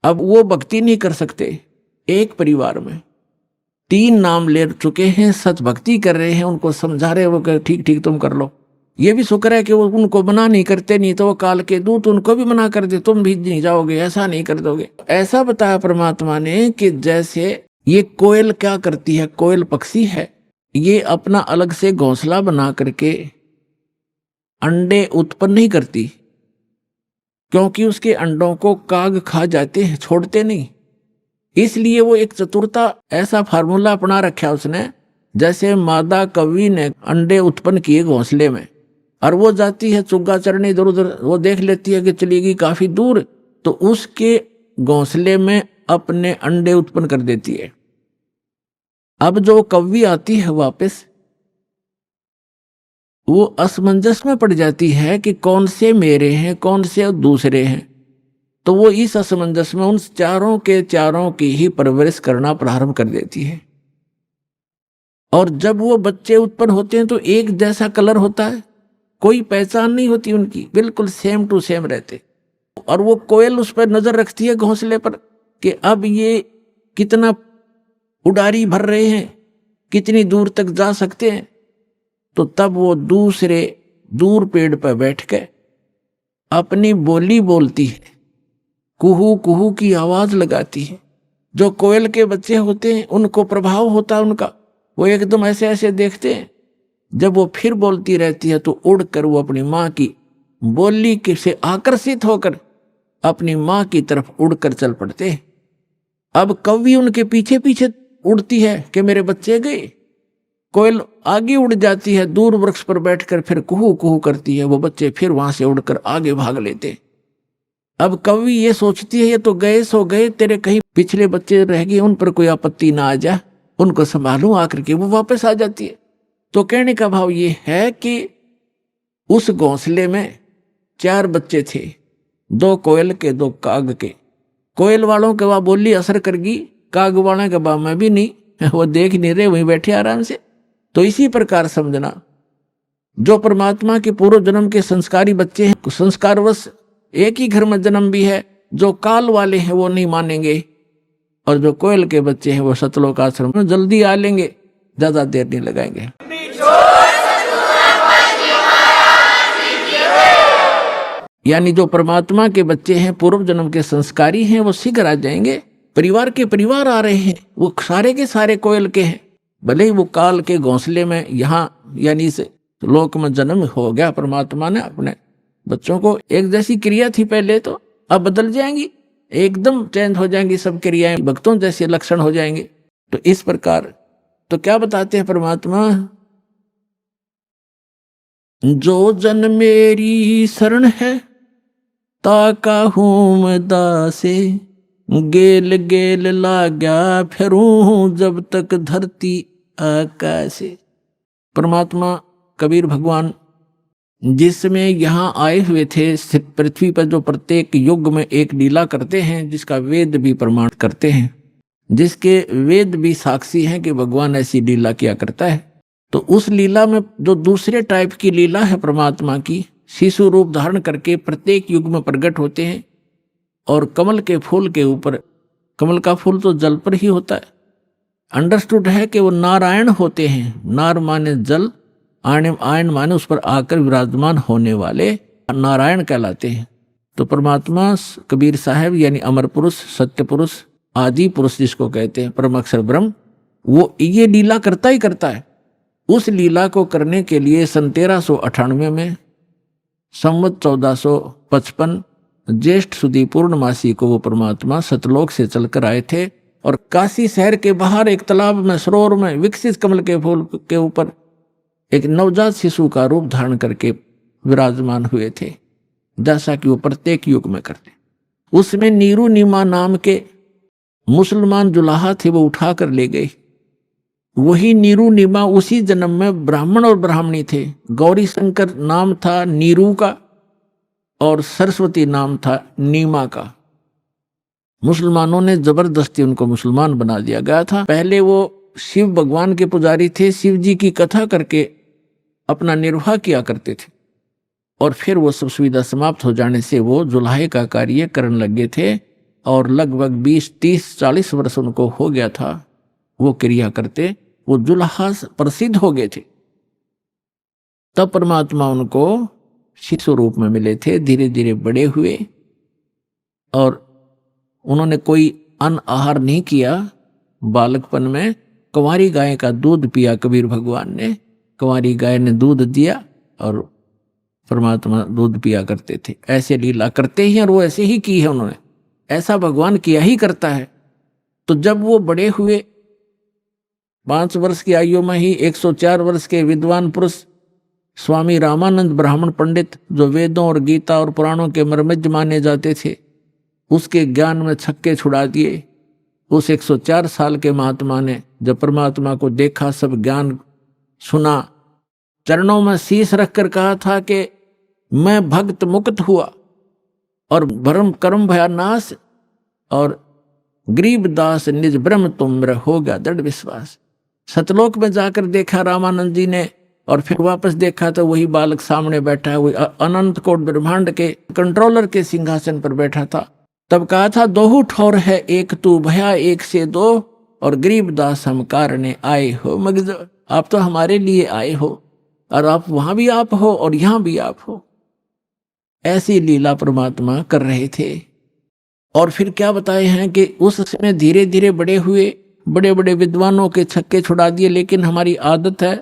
अब वो भक्ति नहीं कर सकते। एक परिवार में 3 नाम ले चुके हैं, सच भक्ति कर रहे हैं, उनको समझा रहे, वो कह ठीक ठीक तुम कर लो। ये भी शुक्र है कि वो उनको मना नहीं करते, नहीं तो वो काल के दूत उनको भी मना कर दे, तुम भी नहीं जाओगे, ऐसा नहीं कर दोगे। ऐसा बताया परमात्मा ने कि जैसे ये कोयल क्या करती है, कोयल पक्षी है, ये अपना अलग से घोंसला बना करके अंडे उत्पन्न नहीं करती, क्योंकि उसके अंडों को काग खा जाते हैं, छोड़ते नहीं। इसलिए वो एक चतुरता, ऐसा फार्मूला अपना रखा उसने, जैसे मादा कौवी ने अंडे उत्पन्न किए घोंसले में, और वो जाती है चुग्गा चरने इधर उधर, वो देख लेती है कि चलेगी काफी दूर, तो उसके घोंसले में अपने अंडे उत्पन्न कर देती है। अब जो कौवी आती है वापस, वो असमंजस में पड़ जाती है कि कौन से मेरे हैं, कौन से दूसरे हैं। तो वो इस असमंजस में उन चारों के चारों की ही परवरिश करना प्रारंभ कर देती है। और जब वो बच्चे उत्पन्न होते हैं तो एक जैसा कलर होता है, कोई पहचान नहीं होती उनकी, बिल्कुल सेम टू सेम रहते। और वो कोयल उस पर नजर रखती है घोंसले पर कि अब ये कितना उड़ारी भर रहे हैं, कितनी दूर तक जा सकते हैं। तो तब वो दूसरे दूर पेड़ पर बैठ के अपनी बोली बोलती है, कुहू कुहू की आवाज लगाती है। जो कोयल के बच्चे होते हैं उनको प्रभाव होता है उनका, वो एकदम ऐसे ऐसे देखते हैं। जब वो फिर बोलती रहती है तो उड़कर वो अपनी माँ की बोली के से आकर्षित होकर अपनी माँ की तरफ उड़कर चल पड़ते हैं। अब कौवी उनके पीछे पीछे उड़ती है कि मेरे बच्चे गए। कोयल आगे उड़ जाती है, दूर वृक्ष पर बैठकर फिर कुहू कुहू करती है, वो बच्चे फिर वहां से उड़कर आगे भाग लेते। अब कौवी ये सोचती है ये तो गए सो गए, तेरे कहीं पिछले बच्चे रह गए, उन पर कोई आपत्ति ना आ जाए, उनको संभालूं, आकर के वो वापस आ जाती है। तो कहने का भाव ये है कि उस घोंसले में 4 बच्चे थे, 2 कोयल के 2 काग के। कोयल वालों के वहां बोली असर करगी, काग वालों के वहां में भी नहीं, वो देख नहीं रहे, वहीं बैठे आराम से। तो इसी प्रकार समझना, जो परमात्मा के पूर्व जन्म के संस्कारी बच्चे हैं, संस्कारवश एक ही घर में जन्म भी है, जो काल वाले हैं वो नहीं मानेंगे, और जो कोयल के बच्चे हैं वो सतलोक आश्रम में जल्दी आ लेंगे, ज्यादा देर नहीं लगाएंगे। यानी जो परमात्मा के बच्चे हैं, पूर्व जन्म के संस्कारी हैं, वो शीघ्र आ जाएंगे। परिवार के परिवार आ रहे हैं, वो सारे के सारे कोयल के हैं, भले ही वो काल के घोंसले में यहाँ यानी से लोक में जन्म हो गया। परमात्मा ने अपने बच्चों को, एक जैसी क्रिया थी पहले, तो अब बदल जाएंगी, एकदम चेंज हो जाएंगी सब क्रियाएं, भक्तों जैसे लक्षण हो जाएंगे। तो इस प्रकार तो क्या बताते हैं परमात्मा, जो जन मेरी शरण है ताका हूं दासे, गेल गेल लाग्या फिरूं जब तक धरती आकाशे। परमात्मा कबीर भगवान जिस समय यहाँ आए हुए थे पृथ्वी पर, जो प्रत्येक युग में एक लीला करते हैं, जिसका वेद भी प्रमाण करते हैं, जिसके वेद भी साक्षी हैं कि भगवान ऐसी लीला किया करता है। तो उस लीला में जो दूसरे टाइप की लीला है परमात्मा की, शिशु रूप धारण करके प्रत्येक युग में प्रकट होते हैं। और कमल के फूल के ऊपर, कमल का फूल तो जल पर ही होता है, अंडरस्टूड है कि वो नारायण होते हैं। नार माने जल आयन आयन माने उस पर आकर विराजमान होने वाले नारायण कहलाते हैं। तो परमात्मा कबीर साहब यानी अमर पुरुष, सत्य पुरुष, आदि पुरुष जिसको कहते हैं, परम अक्षर ब्रह्म, वो ये लीला करता ही करता है। उस लीला को करने के लिए सन 1398 में संवत 1455 ज्येष्ठ सुदी पूर्णमासी को वो परमात्मा सतलोक से चलकर आए थे और काशी शहर के बाहर एक तालाब में, सरोवर में, विकसित कमल के फूल के ऊपर एक नवजात शिशु का रूप धारण करके विराजमान हुए थे, जैसा कि वो प्रत्येक युग में करते। उसमें नीरू नीमा नाम के मुसलमान जुलाहा थे, वो उठा कर ले गए। वही नीरू नीमा उसी जन्म में ब्राह्मण और ब्राह्मणी थे। गौरी शंकर नाम था नीरू का और सरस्वती नाम था नीमा का। मुसलमानों ने जबरदस्ती उनको मुसलमान बना दिया गया था। पहले वो शिव भगवान के पुजारी थे, शिव जी की कथा करके अपना निर्वाह किया करते थे और फिर वो सब सुविधा समाप्त हो जाने से वो जुलाहे का कार्य करने लगे थे और लगभग 20, 30, 40 वर्ष उनको हो गया था वो क्रिया करते। वो जुलाहा प्रसिद्ध हो गए थे। तब परमात्मा उनको शिशु रूप में मिले थे। धीरे धीरे बड़े हुए और उन्होंने कोई अन्न आहार नहीं किया। बालकपन में कुंवारी गाय का दूध पिया कबीर भगवान ने। कुंवारी गाय ने दूध दिया और परमात्मा दूध पिया करते थे। ऐसे लीला करते ही और वो ऐसे ही की है उन्होंने, ऐसा भगवान किया ही करता है। तो जब वो बड़े हुए 5 वर्ष की आयु में ही 104 वर्ष के विद्वान पुरुष स्वामी रामानंद ब्राह्मण पंडित, जो वेदों और गीता और पुराणों के मर्मज्ञ माने जाते थे, उसके ज्ञान में छक्के छुड़ा दिए। उस 104 साल के महात्मा ने जब परमात्मा को देखा, सब ज्ञान सुना, चरणों में शीश रखकर कहा था कि मैं भक्त मुक्त हुआ और भरम कर्म भया नाश और गरीब दास निज ब्रह्म तुम मेरा हो गया दृढ़ विश्वास। सतलोक में जाकर देखा रामानंद जी ने और फिर वापस देखा तो वही बालक सामने बैठा है, वही अनंत कोट ब्रह्मांड के कंट्रोलर के सिंहासन पर बैठा था। तब कहा था दोहू ठौर है एक तू भया एक से दो और गरीब दास हम कारणे आए हो। मगर आप तो हमारे लिए आए हो और आप वहां भी आप हो और यहां भी आप हो। ऐसी लीला परमात्मा कर रहे थे। और फिर क्या बताए हैं कि उस समय धीरे धीरे बड़े हुए, बड़े बड़े विद्वानों के छक्के छुड़ा दिए। लेकिन हमारी आदत है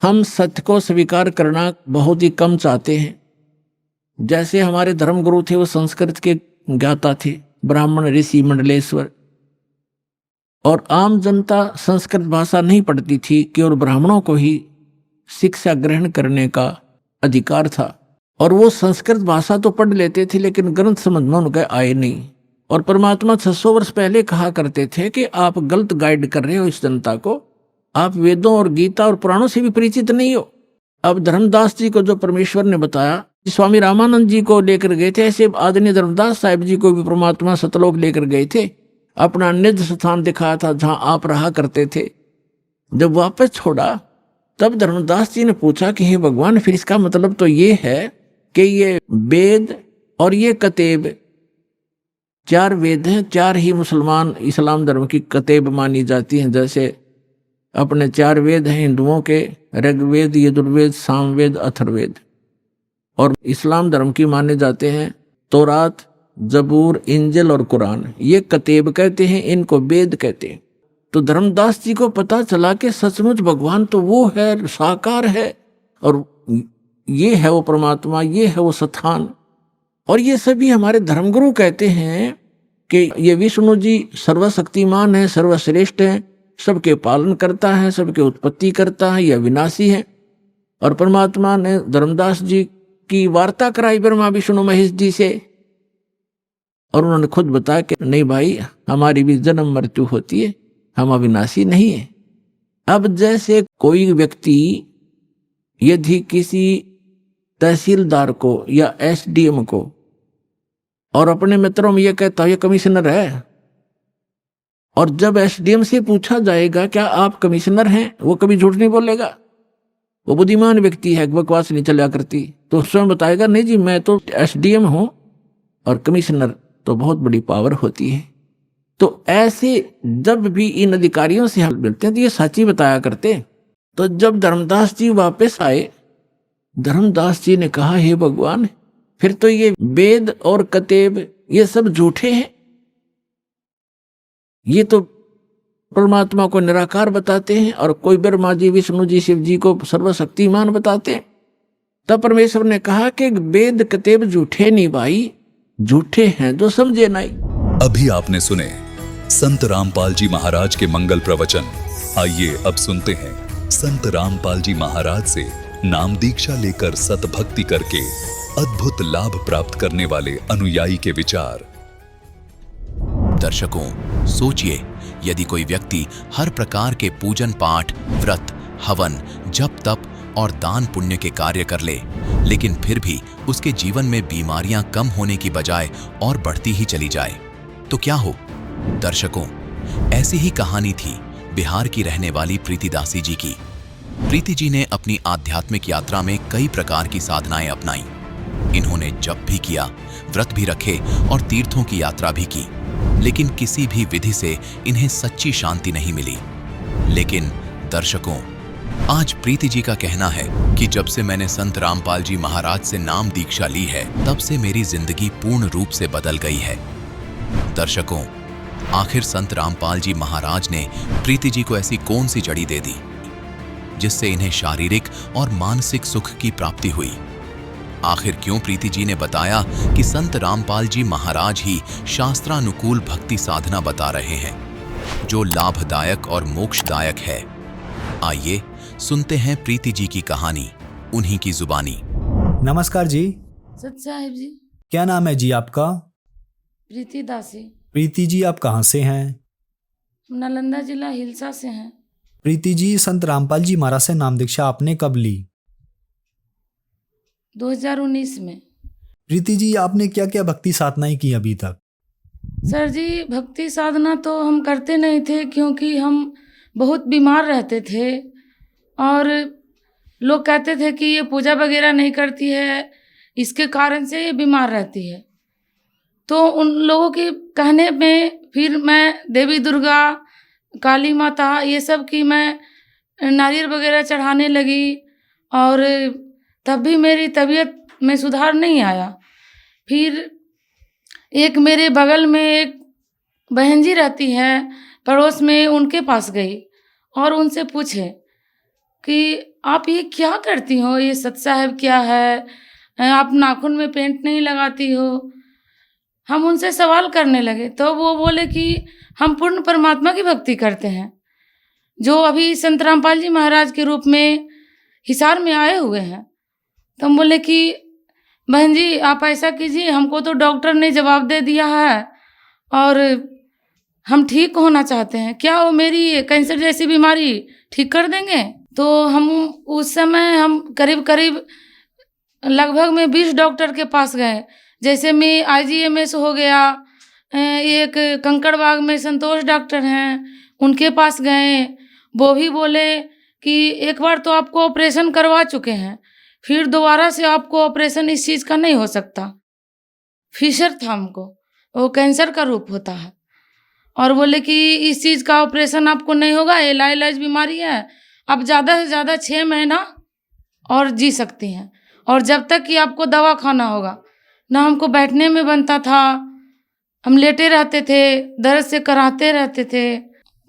हम सत्य को स्वीकार करना बहुत ही कम चाहते हैं। जैसे हमारे धर्मगुरु थे वो संस्कृत के ज्ञाता थे, ब्राह्मण ऋषि मंडलेश्वर, और आम जनता संस्कृत भाषा नहीं पढ़ती थी, केवल ब्राह्मणों को ही शिक्षा ग्रहण करने का अधिकार था। और वो संस्कृत भाषा तो पढ़ लेते थे लेकिन ग्रंथ समझ में उनके आए नहीं। और परमात्मा 600 वर्ष पहले कहा करते थे कि आप गलत गाइड कर रहे हो इस जनता को, आप वेदों और गीता और पुराणों से भी परिचित नहीं हो। अब धर्मदास जी को जो परमेश्वर ने बताया, स्वामी रामानंद जी को लेकर गए थे, ऐसे आदरणीय धर्मदास साहिब जी को भी परमात्मा सतलोक लेकर गए थे। अपना निज स्थान दिखाया था जहां आप रहा करते थे। जब वापस छोड़ा तब धर्मदास जी ने पूछा कि हे भगवान, फिर इसका मतलब तो ये है कि ये वेद और ये कतेब, 4 वेद हैं, 4 ही मुसलमान इस्लाम धर्म की कतेब मानी जाती हैं। जैसे अपने 4 वेद हैं हिंदुओं के, ऋग्वेद, यजुर्वेद, सामवेद, अथर्ववेद, और इस्लाम धर्म की माने जाते हैं तौरात, जबूर, इंजिल और कुरान। ये कतेब कहते हैं, इनको वेद कहते हैं। तो धर्मदास जी को पता चला कि सचमुच भगवान तो वो है, साकार है, और ये है वो परमात्मा, ये है वो स्थान। और ये सभी हमारे धर्मगुरु कहते हैं कि ये विष्णु जी सर्वशक्तिमान है, सर्वश्रेष्ठ है, सबके पालन करता है, सबके उत्पत्ति करता है, यह विनाशी है। और परमात्मा ने धर्मदास जी की वार्ता कराई ब्रह्मा विष्णु महेश जी से, और उन्होंने खुद बताया कि नहीं भाई, हमारी भी जन्म मृत्यु होती है, हम अविनाशी नहीं है। अब जैसे कोई व्यक्ति यदि किसी तहसीलदार को या एसडीएम को और अपने मित्रों में यह कहता है ये कमिश्नर है, और जब एसडीएम से पूछा जाएगा क्या आप कमिश्नर हैं, वो कभी झूठ नहीं बोलेगा, वो बुद्धिमान व्यक्ति है, बकवास नहीं चला करती, तो स्वयं बताएगा नहीं जी मैं तो एसडीएम हूं, और कमिश्नर तो बहुत बड़ी पावर होती है। तो ऐसे जब भी इन अधिकारियों से हम मिलते हैं तो ये सच ही बताया करते। तो जब धर्मदास जी वापस आए, धर्मदास जी ने कहा, हे भगवान, फिर तो ये वेद और कतेब ये सब झूठे हैं, ये तो परमात्मा को निराकार बताते हैं और कोई ब्रह्मा जी, विष्णु जी, शिव जी को सर्वशक्तिमान बताते हैं। तब परमेश्वर ने कहा कि वेद कतेब झूठे नहीं भाई, झूठे हैं जो समझे नहीं। अभी आपने सुने संत रामपाल जी महाराज के मंगल प्रवचन। आइए अब सुनते हैं संत रामपाल जी महाराज से नाम दीक्षा लेकर सतभक्ति करके अद्भुत लाभ प्राप्त करने वाले अनुयायी के विचार। दर्शकों, सोचिए, यदि कोई व्यक्ति हर प्रकार के पूजन पाठ, व्रत, हवन, जप तप और दान पुण्य के कार्य कर ले, लेकिन फिर भी उसके जीवन में बीमारियां कम होने की बजाय और बढ़ती ही चली जाए, तो क्या हो? दर्शकों, ऐसी ही कहानी थी बिहार की रहने वाली प्रीति दासी जी की। प्रीति जी ने अपनी आध्यात्मिक यात्रा में कई प्रकार की साधनाएं अपनाई। इन्होंने जप भी किया, व्रत भी रखे और तीर्थों की यात्रा भी की, लेकिन किसी भी विधि से इन्हें सच्ची शांति नहीं मिली। लेकिन दर्शकों, आज प्रीति जी का कहना है कि जब से मैंने संत रामपाल जी महाराज से नाम दीक्षा ली है, तब से मेरी जिंदगी पूर्ण रूप से बदल गई है। दर्शकों, आखिर संत रामपाल जी महाराज ने प्रीति जी को ऐसी कौन सी जड़ी दे दी जिससे इन्हें शारीरिक और मानसिक सुख की प्राप्ति हुई? आखिर क्यों प्रीति जी ने बताया कि संत रामपाल जी महाराज ही शास्त्रानुकूल भक्ति साधना बता रहे हैं जो लाभदायक और मोक्षदायक है? आइए सुनते हैं प्रीति जी की कहानी उन्हीं की जुबानी। नमस्कार जी। सत साहिब जी। क्या नाम है जी आपका? प्रीति दासी। प्रीति जी, आप कहाँ से हैं? नालंदा जिला हिलसा से हैं। प्रीति जी, संत रामपाल जी महाराज से नाम दीक्षा आपने कब ली? 2019 में। प्रीति जी, आपने क्या क्या भक्ति साधनाएं की अभी तक? सर जी, भक्ति साधना तो हम करते नहीं थे क्योंकि हम बहुत बीमार रहते थे और लोग कहते थे कि ये पूजा वगैरह नहीं करती है, इसके कारण से ये बीमार रहती है। तो उन लोगों के कहने में फिर मैं देवी दुर्गा, काली माता, ये सब की मैं नारियल वगैरह चढ़ाने लगी और तब भी मेरी तबीयत में सुधार नहीं आया। फिर एक मेरे बगल में एक बहन जी रहती हैं पड़ोस में, उनके पास गई और उनसे पूछे कि आप ये क्या करती हो, ये सत साहिब क्या है, आप नाखून में पेंट नहीं लगाती हो। हम उनसे सवाल करने लगे तो वो बोले कि हम पूर्ण परमात्मा की भक्ति करते हैं जो अभी संत रामपाल जी महाराज के रूप में हिसार में आए हुए हैं। तो हम बोले कि बहन जी आप ऐसा कीजिए, हमको तो डॉक्टर ने जवाब दे दिया है और हम ठीक होना चाहते हैं, क्या वो मेरी कैंसर जैसी बीमारी ठीक कर देंगे? तो हम उस समय हम करीब करीब लगभग में 20 डॉक्टर के पास गए, जैसे में IGMS हो गया, एक कंकड़बाग में संतोष डॉक्टर हैं, उनके पास गए। वो भी बोले कि एक बार तो आपको ऑपरेशन करवा चुके हैं, फिर दोबारा से आपको ऑपरेशन इस चीज़ का नहीं हो सकता। फिशर था हमको, वो कैंसर का रूप होता है, और बोले कि इस चीज़ का ऑपरेशन आपको नहीं होगा, ये लाइलाज बीमारी है, आप ज़्यादा से ज़्यादा 6 महीना और जी सकती हैं, और जब तक कि आपको दवा खाना होगा। ना हमको बैठने में बनता था, हम लेटे रहते थे, दर्द से कराहते रहते थे।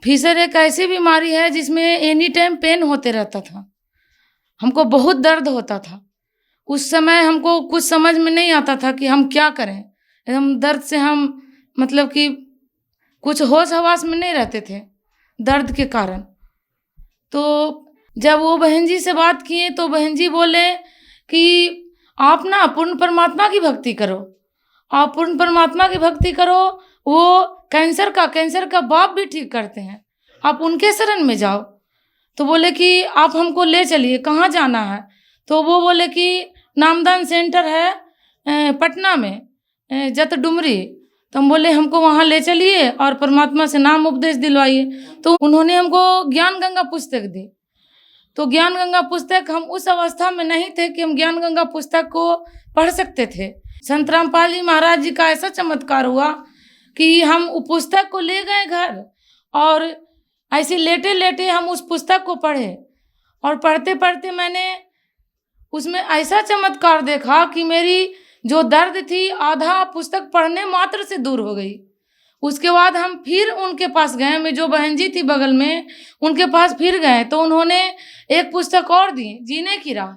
फिशर एक ऐसी बीमारी है जिसमें एनी टाइम पेन होते रहता था, हमको बहुत दर्द होता था। उस समय हमको कुछ समझ में नहीं आता था कि हम क्या करें, एकदम दर्द से हम मतलब कि कुछ होश हवास में नहीं रहते थे दर्द के कारण। तो जब वो बहन जी से बात किए तो बहन जी बोले कि आप ना पूर्ण परमात्मा की भक्ति करो, आप पूर्ण परमात्मा की भक्ति करो, वो कैंसर का बाप भी ठीक करते हैं, आप उनके शरण में जाओ। तो बोले कि आप हमको ले चलिए, कहाँ जाना है? तो वो बोले कि नामदान सेंटर है पटना में, जत डुमरी। तो हम बोले हमको वहाँ ले चलिए और परमात्मा से नाम उपदेश दिलवाइए। तो उन्होंने हमको ज्ञान गंगा पुस्तक दी। तो ज्ञान गंगा पुस्तक, हम उस अवस्था में नहीं थे कि हम ज्ञान गंगा पुस्तक को पढ़ सकते थे। संत रामपाल जी महाराज जी का ऐसा चमत्कार हुआ कि हम उस पुस्तक को ले गए घर और ऐसे लेटे लेटे हम उस पुस्तक को पढ़े और पढ़ते पढ़ते मैंने उसमें ऐसा चमत्कार देखा कि मेरी जो दर्द थी आधा पुस्तक पढ़ने मात्र से दूर हो गई। उसके बाद हम फिर उनके पास गए, मैं जो बहन जी थी बगल में उनके पास फिर गए तो उन्होंने एक पुस्तक और दी, जीने की राह,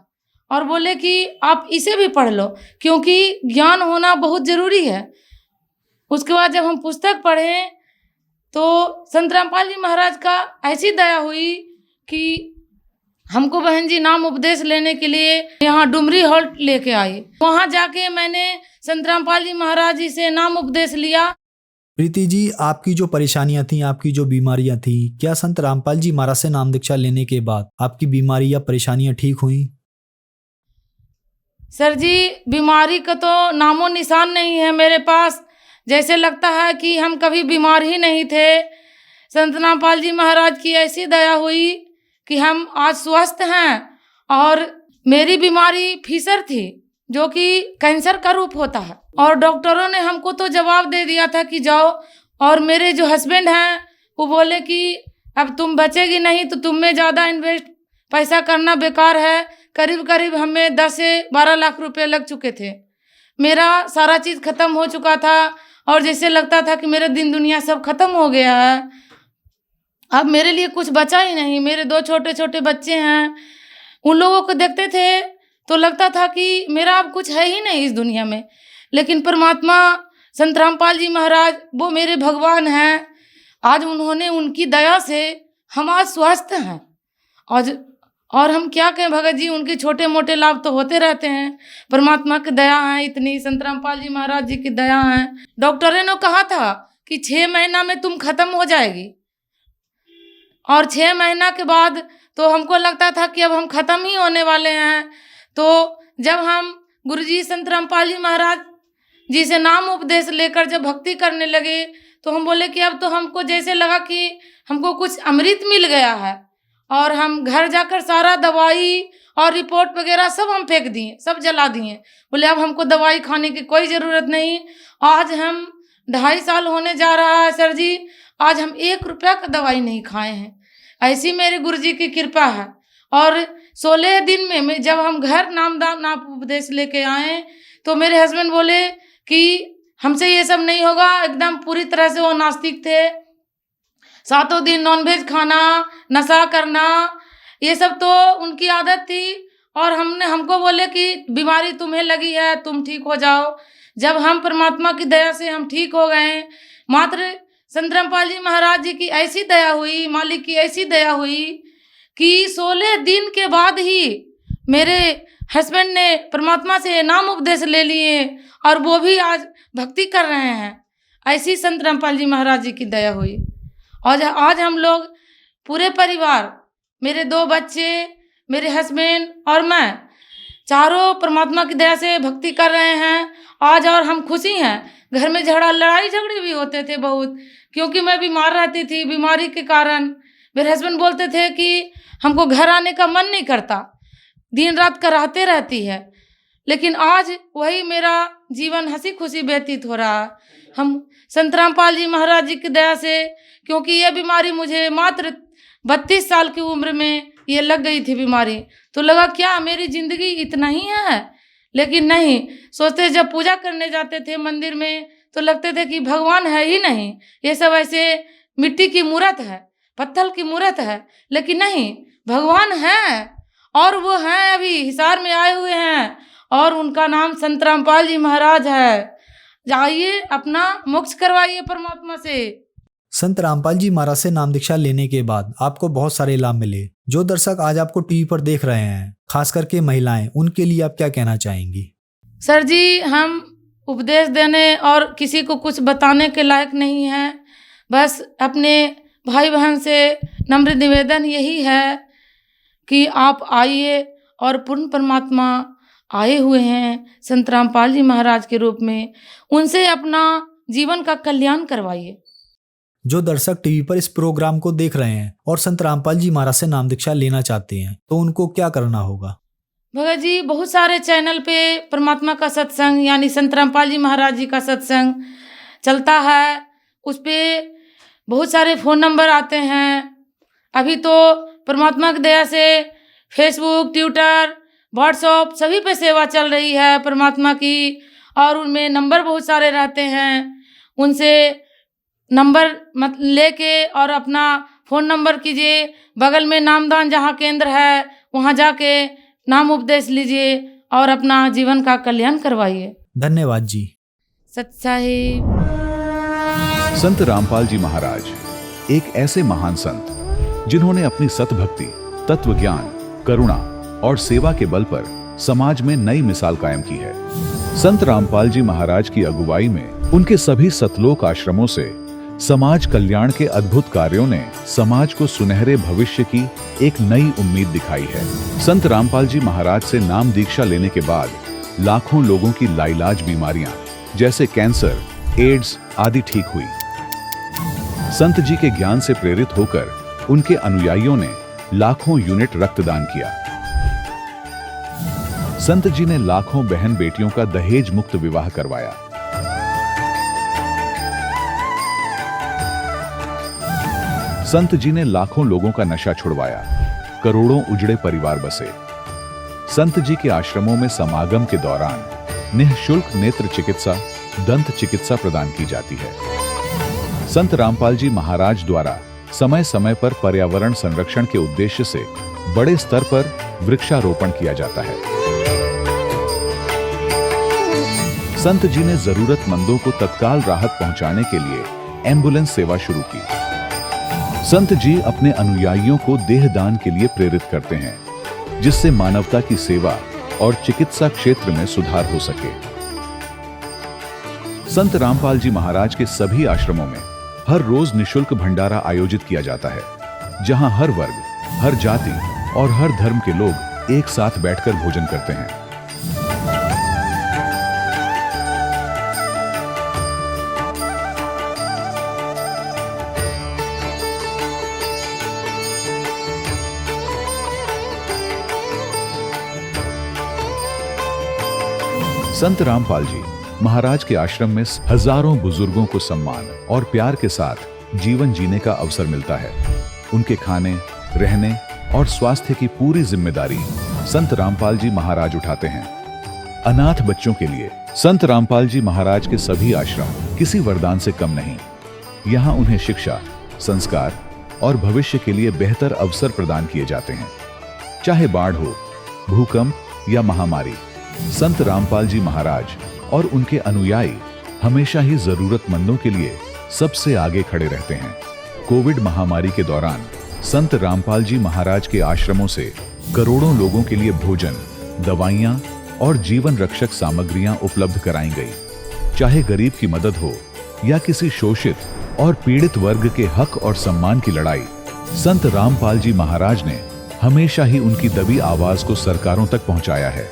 और बोले कि आप इसे भी पढ़ लो क्योंकि ज्ञान होना बहुत ज़रूरी है। उसके बाद जब हम पुस्तक पढ़े तो संत रामपाल जी महाराज का ऐसी दया हुई कि हमको बहन जी नाम उपदेश लेने के लिए यहाँ डुमरी हॉल लेके आई। वहाँ जाके मैंने संत रामपाल जी महाराज जी से नाम उपदेश लिया। प्रीति जी, आपकी जो परेशानियां थी, आपकी जो बीमारियां थी, क्या संत रामपाल जी महाराज से नाम दीक्षा लेने के बाद आपकी बीमारी या परेशानियां ठीक हुई? सर जी, बीमारी का तो नामो निशान नहीं है मेरे पास। जैसे लगता है कि हम कभी बीमार ही नहीं थे। संत रामपाल जी महाराज की ऐसी दया हुई कि हम आज स्वस्थ हैं। और मेरी बीमारी फीसर थी जो कि कैंसर का रूप होता है, और डॉक्टरों ने हमको तो जवाब दे दिया था कि जाओ। और मेरे जो हस्बैंड हैं वो बोले कि अब तुम बचेगी नहीं तो तुम में ज़्यादा इन्वेस्ट पैसा करना बेकार है। करीब करीब हमें 10 से 12 लाख रुपए लग चुके थे। मेरा सारा चीज़ ख़त्म हो चुका था और जैसे लगता था कि मेरा दिन दुनिया सब खत्म हो गया है। अब मेरे लिए कुछ बचा ही नहीं। मेरे 2 छोटे छोटे बच्चे हैं, उन लोगों को देखते थे तो लगता था कि मेरा अब कुछ है ही नहीं इस दुनिया में। लेकिन परमात्मा संत रामपाल जी महाराज वो मेरे भगवान हैं। आज उन्होंने उनकी दया से हम आज स्वस्थ हैं। आज और हम क्या कहें भगत जी, उनके छोटे मोटे लाभ तो होते रहते हैं। परमात्मा की दया है इतनी, संत रामपाल जी महाराज जी की दया है। डॉक्टरों ने कहा था कि 6 महीना में तुम खत्म हो जाएगी, और 6 महीना के बाद तो हमको लगता था कि अब हम खत्म ही होने वाले हैं। तो जब हम गुरुजी संत रामपाल जी महाराज जी से नाम उपदेश लेकर जब भक्ति करने लगे तो हम बोले कि अब तो हमको जैसे लगा कि हमको कुछ अमृत मिल गया है। और हम घर जाकर सारा दवाई और रिपोर्ट वगैरह सब हम फेंक दिए, सब जला दिए। बोले अब हमको दवाई खाने की कोई ज़रूरत नहीं। आज हम 2.5 साल होने जा रहा है सर जी, आज हम 1 रुपया का दवाई नहीं खाए हैं। ऐसी मेरे गुरुजी की कृपा है। और 16 दिन में जब हम घर नाम उपदेश लेके आए तो मेरे हस्बैंड बोले कि हमसे ये सब नहीं होगा। एकदम पूरी तरह से वो नास्तिक थे। 7 दिन नॉनवेज खाना, नशा करना, ये सब तो उनकी आदत थी। और हमको बोले कि बीमारी तुम्हें लगी है, तुम ठीक हो जाओ। जब हम परमात्मा की दया से हम ठीक हो गए, मात्र संत रामपाल जी महाराज जी की ऐसी दया हुई, मालिक की ऐसी दया हुई कि 16 दिन के बाद ही मेरे हस्बैंड ने परमात्मा से नाम उपदेश ले लिए और वो भी आज भक्ति कर रहे हैं। ऐसी संत रामपाल जी महाराज जी की दया हुई। और आज हम लोग पूरे परिवार, मेरे 2 बच्चे, मेरे हस्बैंड और मैं, चारों परमात्मा की दया से भक्ति कर रहे हैं आज। और हम खुशी हैं। घर में लड़ाई झगड़े भी होते थे बहुत, क्योंकि मैं बीमार रहती थी। बीमारी के कारण मेरे हस्बैंड बोलते थे कि हमको घर आने का मन नहीं करता, दिन रात कराहते रहती है। लेकिन आज वही मेरा जीवन हंसी खुशी व्यतीत हो रहा है। हम संत रामपाल जी महाराज जी की दया से, क्योंकि ये बीमारी मुझे मात्र 32 साल की उम्र में ये लग गई थी बीमारी, तो लगा क्या मेरी ज़िंदगी इतना ही है। लेकिन नहीं, सोचते जब पूजा करने जाते थे मंदिर में तो लगते थे कि भगवान है ही नहीं, ये सब ऐसे मिट्टी की मूर्त है, पत्थर की मूर्त है। लेकिन नहीं, भगवान है और वो हैं, अभी हिसार में आए हुए हैं और उनका नाम संत रामपाल जी महाराज है। जाइए अपना मोक्ष करवाइए परमात्मा से। संत रामपाल जी महाराज से नाम दीक्षा लेने के बाद आपको बहुत सारे लाभ मिले। जो दर्शक आज आपको टीवी पर देख रहे हैं, खास करके महिलाएं, उनके लिए आप क्या कहना चाहेंगी? सर जी, हम उपदेश देने और किसी को कुछ बताने के लायक नहीं हैं। बस अपने भाई बहन से नम्र निवेदन यही है कि आप आइए और पूर्ण परमात्मा आए हुए हैं संत रामपाल जी महाराज के रूप में, उनसे अपना जीवन का कल्याण करवाइए। जो दर्शक टीवी पर इस प्रोग्राम को देख रहे हैं और संत रामपाल जी महाराज से नाम दीक्षा लेना चाहते हैं तो उनको क्या करना होगा? भगत जी, बहुत सारे चैनल पे परमात्मा का सत्संग यानी संत रामपाल जी महाराज जी का सत्संग चलता है। उस पर बहुत सारे फ़ोन नंबर आते हैं। अभी तो परमात्मा की दया से फेसबुक, ट्विटर, व्हाट्सएप सभी पे सेवा चल रही है परमात्मा की। और उनमें नंबर बहुत सारे रहते हैं, उनसे नंबर मत लेके और अपना फ़ोन नंबर कीजिए। बगल में नामदान जहाँ केंद्र है वहाँ जाके नाम उपदेश लीजिए और अपना जीवन का कल्याण करवाइए। धन्यवाद जी। सच्चाई। संत रामपाल जी महाराज एक ऐसे महान संत जिन्होंने अपनी सतभक्ति, तत्व ज्ञान, करुणा और सेवा के बल पर समाज में नई मिसाल कायम की है। संत रामपाल जी महाराज की अगुवाई में उनके सभी सतलोक आश्रमों से समाज कल्याण के अद्भुत कार्यों ने समाज को सुनहरे भविष्य की एक नई उम्मीद दिखाई है। संत रामपाल जी महाराज से नाम दीक्षा लेने के बाद लाखों लोगों की लाइलाज बीमारियां जैसे कैंसर, एड्स आदि ठीक हुई। संत जी के ज्ञान से प्रेरित होकर उनके अनुयायियों ने लाखों यूनिट रक्तदान किया। संत जी ने लाखों बहन बेटियों का दहेज मुक्त विवाह करवाया। संत जी ने लाखों लोगों का नशा छुड़वाया, करोड़ों उजड़े परिवार बसे। संत जी के आश्रमों में समागम के दौरान निःशुल्क नेत्र चिकित्सा, दंत चिकित्सा प्रदान की जाती है। संत रामपाल जी महाराज द्वारा समय समय पर पर्यावरण संरक्षण के उद्देश्य से बड़े स्तर पर वृक्षारोपण किया जाता है। संत जी ने जरूरतमंदों को तत्काल राहत पहुंचाने के लिए एम्बुलेंस सेवा शुरू की। संत जी अपने अनुयायियों को देहदान के लिए प्रेरित करते हैं, जिससे मानवता की सेवा और चिकित्सा क्षेत्र में सुधार हो सके। संत रामपाल जी महाराज के सभी आश्रमों में हर रोज निःशुल्क भंडारा आयोजित किया जाता है, जहां हर वर्ग, हर जाति और हर धर्म के लोग एक साथ बैठकर भोजन करते हैं। संत रामपाल जी महाराज के आश्रम में हजारों बुजुर्गों को सम्मान और प्यार के साथ जीवन जीने का अवसर मिलता है। उनके खाने, रहने और स्वास्थ्य की पूरी जिम्मेदारी संत रामपाल जी महाराज उठाते हैं। अनाथ बच्चों के लिए संत रामपाल जी महाराज के सभी आश्रम किसी वरदान से कम नहीं। यहाँ उन्हें शिक्षा, संस्कार और भविष्य के लिए बेहतर अवसर प्रदान किए जाते हैं। चाहे बाढ़ हो, भूकंप या महामारी, संत रामपाल जी महाराज और उनके अनुयायी हमेशा ही जरूरतमंदों के लिए सबसे आगे खड़े रहते हैं। कोविड महामारी के दौरान संत रामपाल जी महाराज के आश्रमों से करोड़ों लोगों के लिए भोजन, दवाइयां और जीवन रक्षक सामग्रियां उपलब्ध कराई गई। चाहे गरीब की मदद हो या किसी शोषित और पीड़ित वर्ग के हक और सम्मान की लड़ाई, संत रामपाल जी महाराज ने हमेशा ही उनकी दबी आवाज को सरकारों तक पहुंचाया है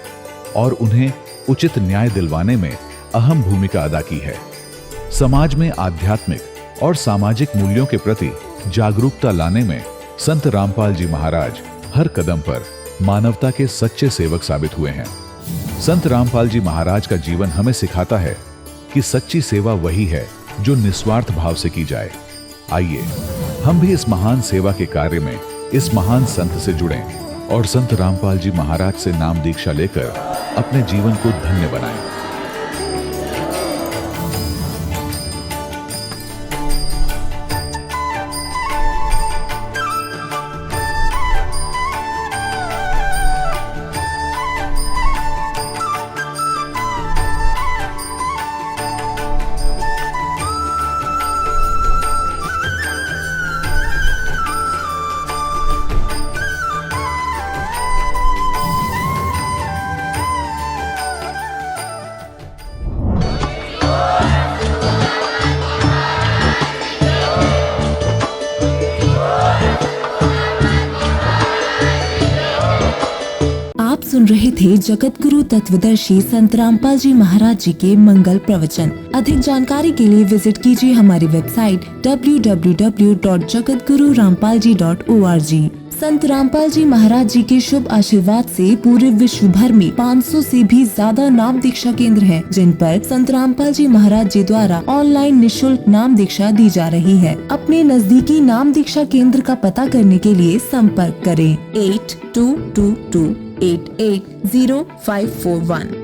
और उन्हें उचित न्याय दिलवाने में अहम भूमिका अदा की है। समाज में आध्यात्मिक और सामाजिक मूल्यों के प्रति जागरूकता लाने में संत रामपाल जी महाराज हर कदम पर मानवता के सच्चे सेवक साबित हुए हैं। संत रामपाल जी महाराज का जीवन हमें सिखाता है कि सच्ची सेवा वही है जो निस्वार्थ भाव से की जाए। आइए हम भी इस महान सेवा के कार्य में इस महान संत से जुड़ें और संत रामपाल जी महाराज से नाम दीक्षा लेकर अपने जीवन को धन्य बनाएं। सुन रहे थे जगत गुरु तत्वदर्शी संत रामपाल जी महाराज जी के मंगल प्रवचन। अधिक जानकारी के लिए विजिट कीजिए हमारी वेबसाइट www.jagatgururampalji.org। संत रामपाल जी महाराज जी के शुभ आशीर्वाद से पूरे विश्व भर में 500 से भी ज्यादा नाम दीक्षा केंद्र हैं, जिन पर संत रामपाल जी महाराज जी द्वारा ऑनलाइन निशुल्क नाम दीक्षा दी जा रही है। अपने नजदीकी नाम दीक्षा केंद्र का पता करने के लिए संपर्क करें 8222880541।